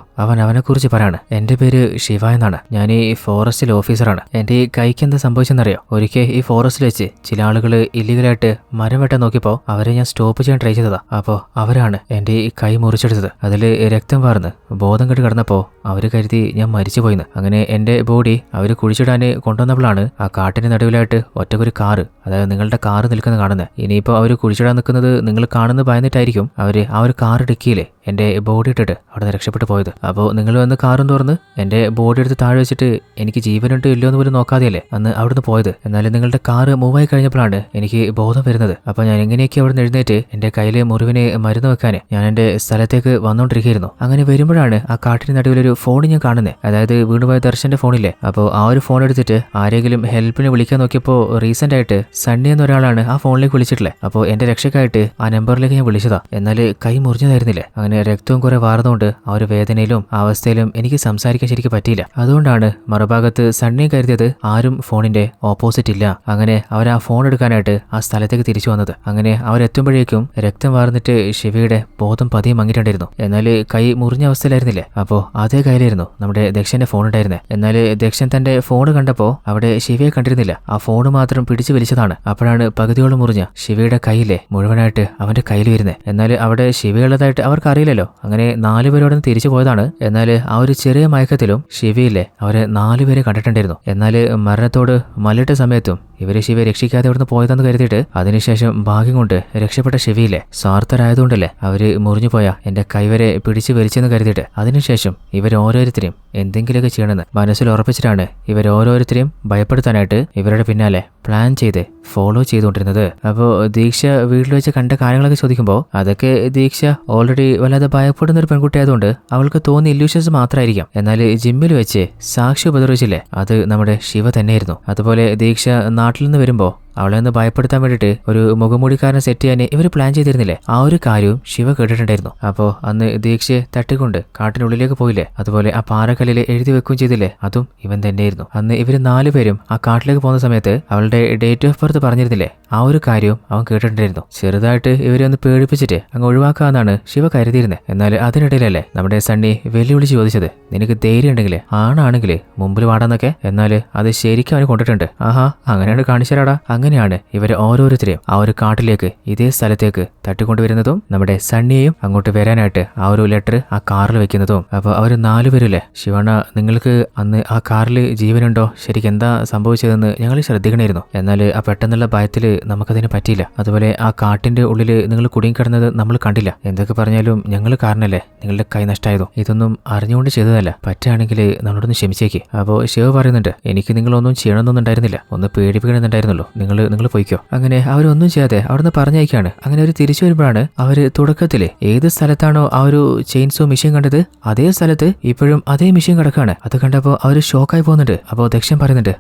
അവനെ കുറിച്ച് പറയാണ്, എന്റെ പേര് ശിവ എന്നാണ്, ഞാൻ ഈ ഫോറസ്റ്റിൽ ഓഫീസറാണ്. എന്റെ ഈ കൈക്ക് എന്താ സംഭവിച്ചെന്നറിയോ? ഒരിക്കൽ ഈ ഫോറസ്റ്റിൽ വെച്ച് ചില ആളുകൾ ഇല്ലീഗലായിട്ട് മരം വെട്ടാൻ നോക്കിയപ്പോ അവരെ ഞാൻ സ്റ്റോപ്പ് ചെയ്യാൻ ട്രൈ ചെയ്തതാ. അപ്പോ അവരാണ് എന്റെ ഈ കൈ മുറിച്ചെടുത്തത്. അതില് രക്തം വാർന്ന് ബോധം കെട്ട് കിടന്നപ്പോ അവര് കരുതി ഞാൻ മരിച്ചു പോയിന്ന്. അങ്ങനെ എന്റെ ബോഡി അവര് കുഴിച്ചിടാന് കൊണ്ടുവന്നപ്പോഴാണ് ആ കാട്ടിന്റെ നടുവിലായിട്ട് ഒറ്റക്കൊരു കാറ്, അതായത് നിങ്ങളുടെ കാറ് നിൽക്കുന്നത് കാണുന്നത്. ഇനിയിപ്പോ അവര് കുഴിച്ചിടാൻ നിൽക്കുന്നത് നിങ്ങൾ കാണുന്നത് ഭയന്നിട്ടായിരിക്കും അവര് ആ ഒരു കാർ ഡിക്കിയില്ലേ എന്റെ ബോഡി ഇട്ടിട്ട് അവിടെ നിന്ന് രക്ഷപ്പെട്ടു പോയത്. അപ്പോൾ നിങ്ങൾ വന്ന് കാറും തുറന്ന് എന്റെ ബോഡി എടുത്ത് താഴെ വെച്ചിട്ട് എനിക്ക് ജീവനുണ്ടോ ഇല്ലയോ എന്ന് പോലും നോക്കാതെയല്ലേ അന്ന് അവിടുന്ന് പോയത്. എന്നാലും നിങ്ങളുടെ കാറ് മൂവായി കഴിഞ്ഞപ്പോഴാണ് എനിക്ക് ബോധം വരുന്നത്. അപ്പൊ ഞാൻ എങ്ങനെയൊക്കെ അവിടെ നിന്ന് എഴുന്നേറ്റ് എന്റെ കയ്യിലെ മുറിവിന് മരുന്ന് വെക്കാന് ഞാൻ എന്റെ സ്ഥലത്തേക്ക് വന്നുകൊണ്ടിരിക്കുകയായിരുന്നു. അങ്ങനെ വരുമ്പോഴാണ് ആ കാട്ടിന് നടുവിലൊരു ഫോൺ ഞാൻ കാണുന്നത്, അതായത് വീണ്ടുപോയ ദർശന്റെ ഫോണില്ലേ. അപ്പോൾ ആ ഒരു ഫോൺ എടുത്തിട്ട് ആരെങ്കിലും ഹെൽപ്പിന് വിളിക്കാൻ നോക്കിയപ്പോൾ റീസെന്റ് ആയിട്ട് സണ്ണി എന്ന ഒരാളാണ് ആ ഫോണിലേക്ക് വിളിച്ചിട്ടില്ലേ. അപ്പോൾ എന്റെ രക്ഷക്കായിട്ട് ആ നമ്പറിലേക്ക് ഞാൻ വിളിച്ചതാ. എന്നാൽ കൈ മുറിഞ്ഞതായിരുന്നില്ലേ. അങ്ങനെ രക്തവും കുറെ വാർന്നുകൊണ്ട് ആ ഒരു വേദനയിലും ആ അവസ്ഥയിലും എനിക്ക് സംസാരിക്കാൻ ശരിക്കും പറ്റിയില്ല. അതുകൊണ്ടാണ് മറുഭാഗത്ത് സണ്ണിയെ കരുതിയത് ആരും ഫോണിന്റെ ഓപ്പോസിറ്റ് ഇല്ല. അങ്ങനെ അവർ ആ ഫോൺ എടുക്കാനായിട്ട് ആ സ്ഥലത്തേക്ക് തിരിച്ചു വന്നത്. അങ്ങനെ അവരെത്തുമ്പോഴേക്കും രക്തം വാർന്നിട്ട് ശിവയുടെ ബോധം പതിയെ മങ്ങിയിട്ടുണ്ടായിരുന്നു. എന്നാൽ കൈ മുറിഞ്ഞ അവസ്ഥയിലായിരുന്നില്ലേ. അപ്പോൾ അതേ കയ്യിലായിരുന്നു നമ്മുടെ ദക്ഷന്റെ ഫോൺ ഉണ്ടായിരുന്നത്. എന്നാൽ ദക്ഷൻ തന്റെ ഫോൺ കണ്ടപ്പോൾ അവിടെ ശിവയെ കണ്ടിരുന്നില്ല, ആ ഫോൺ മാത്രം പിടിച്ചു വലിച്ചതാണ്. അപ്പോഴാണ് പകുതിയോളം മുറിഞ്ഞ ശിവയുടെ കയ്യിലെ മുഴുവനായിട്ട് അവന്റെ കയ്യിൽ വരുന്നത്. എന്നാൽ അവിടെ ശിവയുള്ളതായിട്ട് അവർക്ക് അറിയില്ലല്ലോ. അങ്ങനെ 4 പേരോടെ തിരിച്ചു പോയതാണ്. എന്നാൽ ആ ഒരു ചെറിയ മയക്കത്തിലും ശിവയില്ലേ അവരെ 4 പേരെ കണ്ടിട്ടുണ്ടായിരുന്നു. എന്നാൽ മരണത്തോട് മല്ലിട്ട സമയത്തും ഇവരെ ശിവയെ രക്ഷിക്കാതെ അവിടുന്ന് പോയതെന്ന് കരുതിയിട്ട് അതിനുശേഷം ഭാഗ്യം കൊണ്ട് രക്ഷപ്പെട്ട ശിവയില്ലേ സ്വാർത്ഥരായതുകൊണ്ടല്ലേ അവര് മുറിഞ്ഞു പോയ എന്റെ കൈവരെ പിടിച്ചു വലിച്ചെന്ന് കരുതിയിട്ട് അതിനുശേഷം ഇവരോരോരുത്തരെയും എന്തെങ്കിലുമൊക്കെ ചെയ്യണമെന്ന് മനസ്സിൽ ഉറപ്പിച്ചിട്ടാണ് ഇവരോരോരുത്തരെയും ഭയപ്പെടുത്താനായിട്ട് ഇവരുടെ പിന്നാലെ പ്ലാൻ ചെയ്ത് ഫോളോ ചെയ്തുകൊണ്ടിരുന്നത്. അപ്പോൾ ദീക്ഷ വീട്ടിൽ വെച്ച് കണ്ട കാര്യങ്ങളൊക്കെ ചോദിക്കുമ്പോൾ അതൊക്കെ ദീക്ഷ ഓൾറെഡി വല്ലാതെ ഭയപ്പെടുന്ന ഒരു പെൺകുട്ടിയായതുകൊണ്ട് അവൾക്ക് തോന്നിയ ഇല്യൂഷൻസ് മാത്രമായിരിക്കാം. എന്നാൽ ജിമ്മിൽ വെച്ച് സാക്ഷി ഉപദ്രവിച്ചില്ലേ അത് നമ്മുടെ ശിവ തന്നെയായിരുന്നു. അതുപോലെ ദീക്ഷ നാട്ടിൽ നിന്ന് വരുമ്പോൾ അവളെ ഒന്ന് ഭയപ്പെടുത്താൻ വേണ്ടിയിട്ട് ഒരു മുഖമൂടിക്കാരനെ സെറ്റ് ചെയ്യാൻ ഇവർ പ്ലാൻ ചെയ്തിരുന്നില്ലേ, ആ ഒരു കാര്യവും ശിവ കേട്ടിട്ടുണ്ടായിരുന്നു. അപ്പോൾ അന്ന് ദീക്ഷയെ തട്ടിക്കൊണ്ട് കാട്ടിനുള്ളിലേക്ക് പോയില്ലേ, അതുപോലെ ആ പാറക്കല്ലിൽ എഴുതി വെക്കുകയും ചെയ്തില്ലേ, അതും ഇവൻ തന്നെയായിരുന്നു. അന്ന് ഇവർ 4 പേരും ആ കാട്ടിലേക്ക് പോകുന്ന സമയത്ത് അവളുടെ ഡേറ്റ് ഓഫ് ബർത്ത് പറഞ്ഞിരുന്നില്ലേ, ആ ഒരു കാര്യവും അവൻ കേട്ടിട്ടുണ്ടായിരുന്നു. ചെറുതായിട്ട് ഇവരെ ഒന്ന് പേടിപ്പിച്ചിട്ട് അങ്ങ് ഒഴിവാക്കാന്നാണ് ശിവ കരുതിയിരുന്നത്. എന്നാൽ അതിനിടയിലല്ലേ നമ്മുടെ സണ്ണി വെല്ലുവിളിച്ച് ചോദിച്ചത്, നിനക്ക് ധൈര്യം ഉണ്ടെങ്കിൽ ആണാണെങ്കിൽ മുമ്പിൽ വാടാന്നൊക്കെ. എന്നാൽ അത് ശരിക്കും അവന് കൊണ്ടിട്ടുണ്ട്. ആഹാ, അങ്ങനെയാണ് കാണിച്ചാടാ. അങ്ങനെയാണ് ഇവരെ ഓരോരുത്തരെയും ആ ഒരു കാട്ടിലേക്ക് ഇതേ സ്ഥലത്തേക്ക് തട്ടിക്കൊണ്ടുവരുന്നതും നമ്മുടെ സണ്ണിയെയും അങ്ങോട്ട് വരാനായിട്ട് ആ ഒരു ലെറ്റർ ആ കാറിൽ വെക്കുന്നതും. അപ്പോൾ അവർ 4 പേരല്ലേ, ശിവണ്ണ നിങ്ങൾക്ക് അന്ന് ആ കാറിൽ ജീവനുണ്ടോ, ശരിക്കും എന്താ സംഭവിച്ചതെന്ന് ഞങ്ങൾ ശ്രദ്ധിക്കണമായിരുന്നു. എന്നാൽ ആ പെട്ടെന്നുള്ള ഭയത്തിൽ നമുക്കതിന് പറ്റിയില്ല. അതുപോലെ ആ കാട്ടിന്റെ ഉള്ളിൽ നിങ്ങൾ കുടുങ്ങിക്കിടന്നത് നമ്മൾ കണ്ടില്ല. എന്തൊക്കെ പറഞ്ഞാലും ഞങ്ങൾ കാരണല്ലേ നിങ്ങളുടെ കൈ നഷ്ടമായതോ, ഇതൊന്നും അറിഞ്ഞുകൊണ്ട് ചെയ്തതല്ല. പറ്റുകയാണെങ്കിൽ നമ്മളോടൊന്ന് ക്ഷമിച്ചേക്ക്. അപ്പോൾ ശിവ പറയുന്നുണ്ട്, എനിക്ക് നിങ്ങളൊന്നും ചെയ്യണമെന്നൊന്നും ഉണ്ടായിരുന്നില്ല, ഒന്ന് പേടിപ്പിക്കണമെന്നുണ്ടായിരുന്നല്ലോ, നിങ്ങൾ പോയിക്കോ. അങ്ങനെ അവരൊന്നും ചെയ്യാതെ അവിടുന്ന് പറഞ്ഞയക്കാണ്. അങ്ങനെ അവർ തിരിച്ചു വരുമ്പോഴാണ് അവർ തുടക്കത്തിൽ ഏത് സ്ഥലത്താണോ ആ ഒരു ചെയിൻസോ മെഷീൻ കണ്ടത്, അതേ സ്ഥലത്ത് ഇപ്പോഴും അതേ മെഷീൻ കിടക്കാണ്. അത് കണ്ടപ്പോൾ അവർ ഷോക്കായി പോകുന്നുണ്ട്. അപ്പോൾ ദക്ഷൻ പറയുന്നുണ്ട്,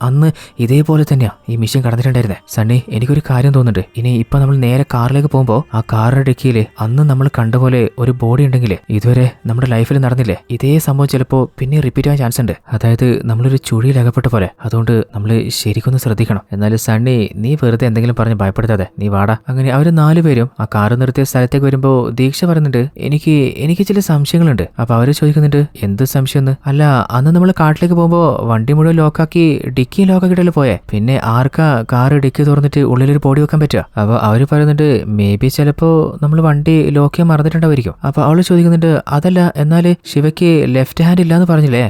അന്ന് ഇതേപോലെ തന്നെയാ ഈ മെഷീൻ കടന്നിട്ടുണ്ടായിരുന്നത്. സണ്ണി, എനിക്കൊരു കാര്യം തോന്നുന്നുണ്ട്, ഇനി ഇപ്പൊ നമ്മൾ നേരെ കാറിലേക്ക് പോകുമ്പോൾ ആ കാറിന്റെ ഡിക്കിയിൽ അന്ന് നമ്മൾ കണ്ട പോലെ ഒരു ബോഡി ഉണ്ടെങ്കിൽ ഇതുവരെ നമ്മുടെ ലൈഫിൽ നടന്നില്ലേ, ഇതേ സംഭവം ചിലപ്പോൾ പിന്നെ റിപ്പീറ്റ് ആവാൻ ചാൻസ് ഉണ്ട്. അതായത് നമ്മളൊരു ചുഴിയിൽ അകപ്പെട്ട പോലെ. അതുകൊണ്ട് നമ്മൾ ശരിക്കൊന്ന് ശ്രദ്ധിക്കണം. എന്നാലും സണ്ണി, നീ വെറുതെ എന്തെങ്കിലും പറഞ്ഞ് ഭയപ്പെടുത്താതെ നീ വാടാ. അങ്ങനെ അവർ 4 പേരും ആ കാറ് നിർത്തിയ സ്ഥലത്തേക്ക് വരുമ്പോൾ ദീക്ഷ പറയുന്നുണ്ട്, എനിക്ക് ചില സംശയങ്ങളുണ്ട്. അപ്പൊ അവര് ചോദിക്കുന്നുണ്ട്, എന്ത് സംശയം? അല്ല, അന്ന് നമ്മൾ കാട്ടിലേക്ക് പോകുമ്പോൾ വണ്ടി മുഴുവൻ ലോക്കാക്കി ഡിക്കി ലോക്കാക്കിയിട്ടല്ലേ പോയെ, പിന്നെ ആർക്കാ കാറ് ഡിക്കി തുറന്നിട്ട് ഉള്ളിലൊരു ബോഡി വെക്കാൻ പറ്റുക? അപ്പൊ അവര് പറയുന്നുണ്ട്, മേ ബി ചിലപ്പോ നമ്മൾ വണ്ടി ലോക്ക് ചെയ്യാൻ മറന്നിട്ടുണ്ടായിരിക്കും. അപ്പൊ അവള് ചോദിക്കുന്നുണ്ട്, അതല്ല, എന്നാല് ശിവയ്ക്ക് ലെഫ്റ്റ് ഹാൻഡ് ഇല്ലാന്ന് പറഞ്ഞില്ലേ?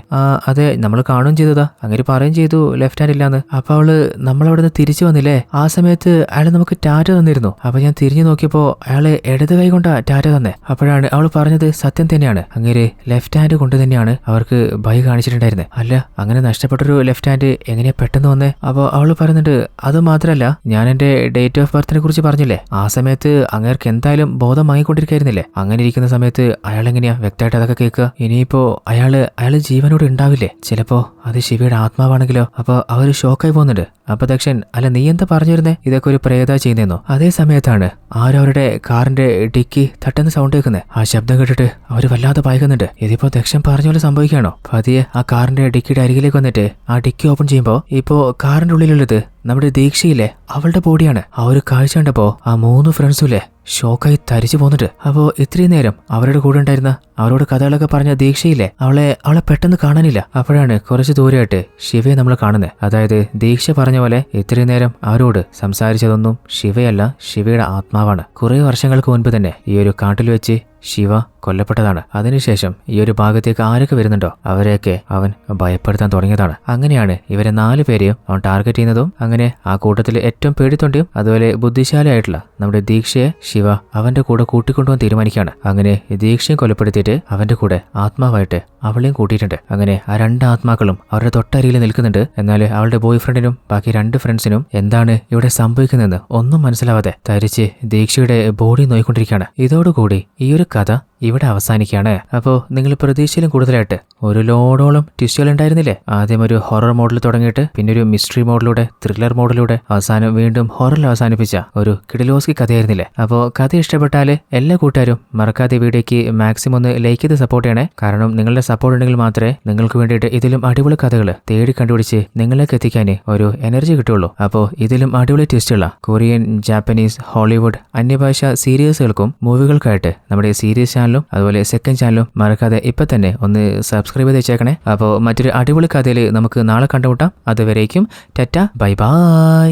അതെ, നമ്മൾ കാണുകയും ചെയ്തതാ, അങ്ങനെ പറയുകയും ചെയ്തു ലെഫ്റ്റ് ഹാൻഡ് ഇല്ലാന്ന്. അപ്പൊ അവള് നമ്മളവിടുന്ന് തിരിച്ചു വന്നില്ലേ, ആ സമയത്ത് അയാൾ നമുക്ക് ടാറ്റ തന്നിരുന്നു. അപ്പൊ ഞാൻ തിരിഞ്ഞു നോക്കിയപ്പോ അയാള് ഇടത് കൈ കൊണ്ടാ ടാറ്റ തന്നെ. അപ്പോഴാണ് അവൾ പറഞ്ഞത് സത്യം തന്നെയാണ്, അങ്ങനെ ലെഫ്റ്റ് ഹാൻഡ് കൊണ്ട് തന്നെയാണ് അവർക്ക് ഭയ കാണിച്ചിട്ടുണ്ടായിരുന്നത്. അല്ല, അങ്ങനെ നഷ്ടപ്പെട്ടൊരു ലെഫ്റ്റ് ഹാൻഡ് എങ്ങനെയാ പെട്ടെന്ന് വന്നേ? അപ്പോൾ അവള് പറയുന്നുണ്ട്, അത് മാത്രല്ല, ഞാൻ എന്റെ ഡേറ്റ് ഓഫ് ബർത്തിനെ കുറിച്ച് പറഞ്ഞില്ലേ, ആ സമയത്ത് അങ്ങേർക്ക് എന്തായാലും ബോധം വാങ്ങിക്കൊണ്ടിരിക്കായിരുന്നില്ലേ, അങ്ങനെ ഇരിക്കുന്ന സമയത്ത് അയാൾ എങ്ങനെയാ വ്യക്തമായിട്ട് അതൊക്കെ കേൾക്കുക? ഇനിയിപ്പോ അയാള് ജീവനോട് ഉണ്ടാവില്ലേ? ചിലപ്പോ അത് ശിവയുടെ ആത്മാവാണെങ്കിലോ? അപ്പൊ അവര് ഷോക്കായി പോകുന്നുണ്ട്. അപ്പൊ ദക്ഷൻ, അല്ല നീ എന്താ പറഞ്ഞു വരുന്നേ, ഇതൊക്കെ ഒരു പ്രേത ചെയ്യുന്നോ? അതേ സമയത്താണ് ആരവരുടെ കാറിന്റെ ഡിക്കി തട്ടുന്ന സൗണ്ട് കേൾക്കുന്നത്. ആ ശബ്ദം കേട്ടിട്ട് അവര് വല്ലാതെ ഭയക്കുന്നുണ്ട്. ഇതിപ്പോ ദക്ഷൻ പറഞ്ഞ പോലെ സംഭവിക്കുകയാണോ? പതിയെ ആ കാറിന്റെ ഡിക്കിയുടെ അരികിലേക്ക് വന്നിട്ട് ആ ഡിക്കി ഓപ്പൺ ചെയ്യുമ്പോ ഇപ്പോ കാറിന്റെ ഉള്ളിലുള്ളത് നമ്മുടെ ദീക്ഷയില്ലേ, അവളുടെ ബോഡിയാണ്. ആ ഒരു കാഴ്ച കണ്ടപ്പോ ആ 3 ഫ്രണ്ട്സും ഇല്ലേ ഷോക്കായി തരിച്ചു പോന്നിട്ട്. അപ്പോ ഇത്രയും നേരം അവരുടെ കൂടെ ഉണ്ടായിരുന്ന അവരോട് കഥകളൊക്കെ പറഞ്ഞ ദീക്ഷയില്ലേ, അവളെ പെട്ടെന്ന് കാണാനില്ല. അപ്പോഴാണ് കുറച്ച് ദൂരെയായിട്ട് ശിവയെ നമ്മൾ കാണുന്നത്. അതായത് ദീക്ഷ പറഞ്ഞ പോലെ ഇത്രയും നേരം അവരോട് സംസാരിച്ചതൊന്നും ശിവയല്ല, ശിവയുടെ ആത്മാവാണ്. കുറെ വർഷങ്ങൾക്ക് മുൻപ് തന്നെ ഈ ഒരു കാട്ടിൽ വെച്ച് ശിവ കൊല്ലപ്പെട്ടതാണ്. അതിനുശേഷം ഈ ഒരു ഭാഗത്തേക്ക് ആരൊക്കെ വരുന്നുണ്ടോ അവരെയൊക്കെ അവൻ ഭയപ്പെടുത്താൻ തുടങ്ങിയതാണ്. അങ്ങനെയാണ് ഇവരെ 4 പേരെയും അവൻ ടാർഗറ്റ് ചെയ്യുന്നതും. അങ്ങനെ ആ കൂട്ടത്തിൽ ഏറ്റവും പേടിത്തൊണ്ടിയും അതുപോലെ ബുദ്ധിശാലിയായിട്ടുള്ള നമ്മുടെ ദീക്ഷയെ ശിവ അവന്റെ കൂടെ കൂട്ടിക്കൊണ്ടുപോകാൻ തീരുമാനിക്കുകയാണ്. അങ്ങനെ ദീക്ഷയും കൊലപ്പെടുത്തിയിട്ട് അവന്റെ കൂടെ ആത്മാവായിട്ട് അവളെയും കൂട്ടിയിട്ടുണ്ട്. അങ്ങനെ ആ 2 ആത്മാക്കളും അവരുടെ തൊട്ടരികിൽ നിൽക്കുന്നുണ്ട്. എന്നാൽ അവളുടെ ബോയ് ഫ്രണ്ടിനും ബാക്കി 2 ഫ്രണ്ട്സിനും എന്താണ് ഇവിടെ സംഭവിക്കുന്നതെന്ന് ഒന്നും മനസ്സിലാവാതെ തരിച്ച് ദീക്ഷയുടെ ബോഡി നോയിക്കൊണ്ടിരിക്കുകയാണ്. ഇതോടുകൂടി ഈ ഒരു കഥ ഇവിടെ അവസാനിക്കുകയാണ്. അപ്പോൾ നിങ്ങൾ പ്രതീക്ഷയിലും കൂടുതലായിട്ട് ഒരു ലോഡോളം ട്വിസ്റ്റുകൾ ഉണ്ടായിരുന്നില്ലേ? ആദ്യം ഒരു ഹൊറർ മോഡൽ തുടങ്ങിയിട്ട് പിന്നെ ഒരു മിസ്റ്ററി മോഡലിലൂടെ ത്രില്ലർ മോഡലിലൂടെ അവസാനം വീണ്ടും ഹൊററിൽ അവസാനിപ്പിച്ച ഒരു കിഡിലോസ്കി കഥയായിരുന്നില്ലേ? അപ്പോൾ കഥ ഇഷ്ടപ്പെട്ടാൽ എല്ലാ കൂട്ടുകാരും മറക്കാതെ വീഡിയോയ്ക്ക് മാക്സിമം ഒന്ന് ലൈക്ക് ചെയ്ത് സപ്പോർട്ട് ചെയ്യണേ. കാരണം നിങ്ങളുടെ സപ്പോർട്ട് ഉണ്ടെങ്കിൽ മാത്രമേ നിങ്ങൾക്ക് വേണ്ടിയിട്ട് ഇതിലും അടിപൊളി കഥകൾ തേടി കണ്ടുപിടിച്ച് നിങ്ങളിലേക്ക് എത്തിക്കാൻ ഒരു എനർജി കിട്ടുള്ളൂ. അപ്പോൾ ഇതിലും അടിപൊളി ട്വിസ്റ്റുള്ള കൊറിയൻ, ജാപ്പനീസ്, ഹോളിവുഡ്, അന്യഭാഷ സീരീസുകൾക്കും മൂവികൾക്കായിട്ട് നമ്മുടെ സീരീസ് ചാനലും അതുപോലെ സെക്കൻഡ് ചാനലും മറക്കാതെ ഇപ്പൊ തന്നെ ഒന്ന് സബ്സ്ക്രൈബ് ചെയ്ത് വെച്ചേക്കണേ. അപ്പോൾ മറ്റൊരു അടിപൊളി കഥയിൽ നമുക്ക് നാളെ കണ്ടുമുട്ടാം. അതുവരേക്കും ടാറ്റ, ബൈ ബൈ.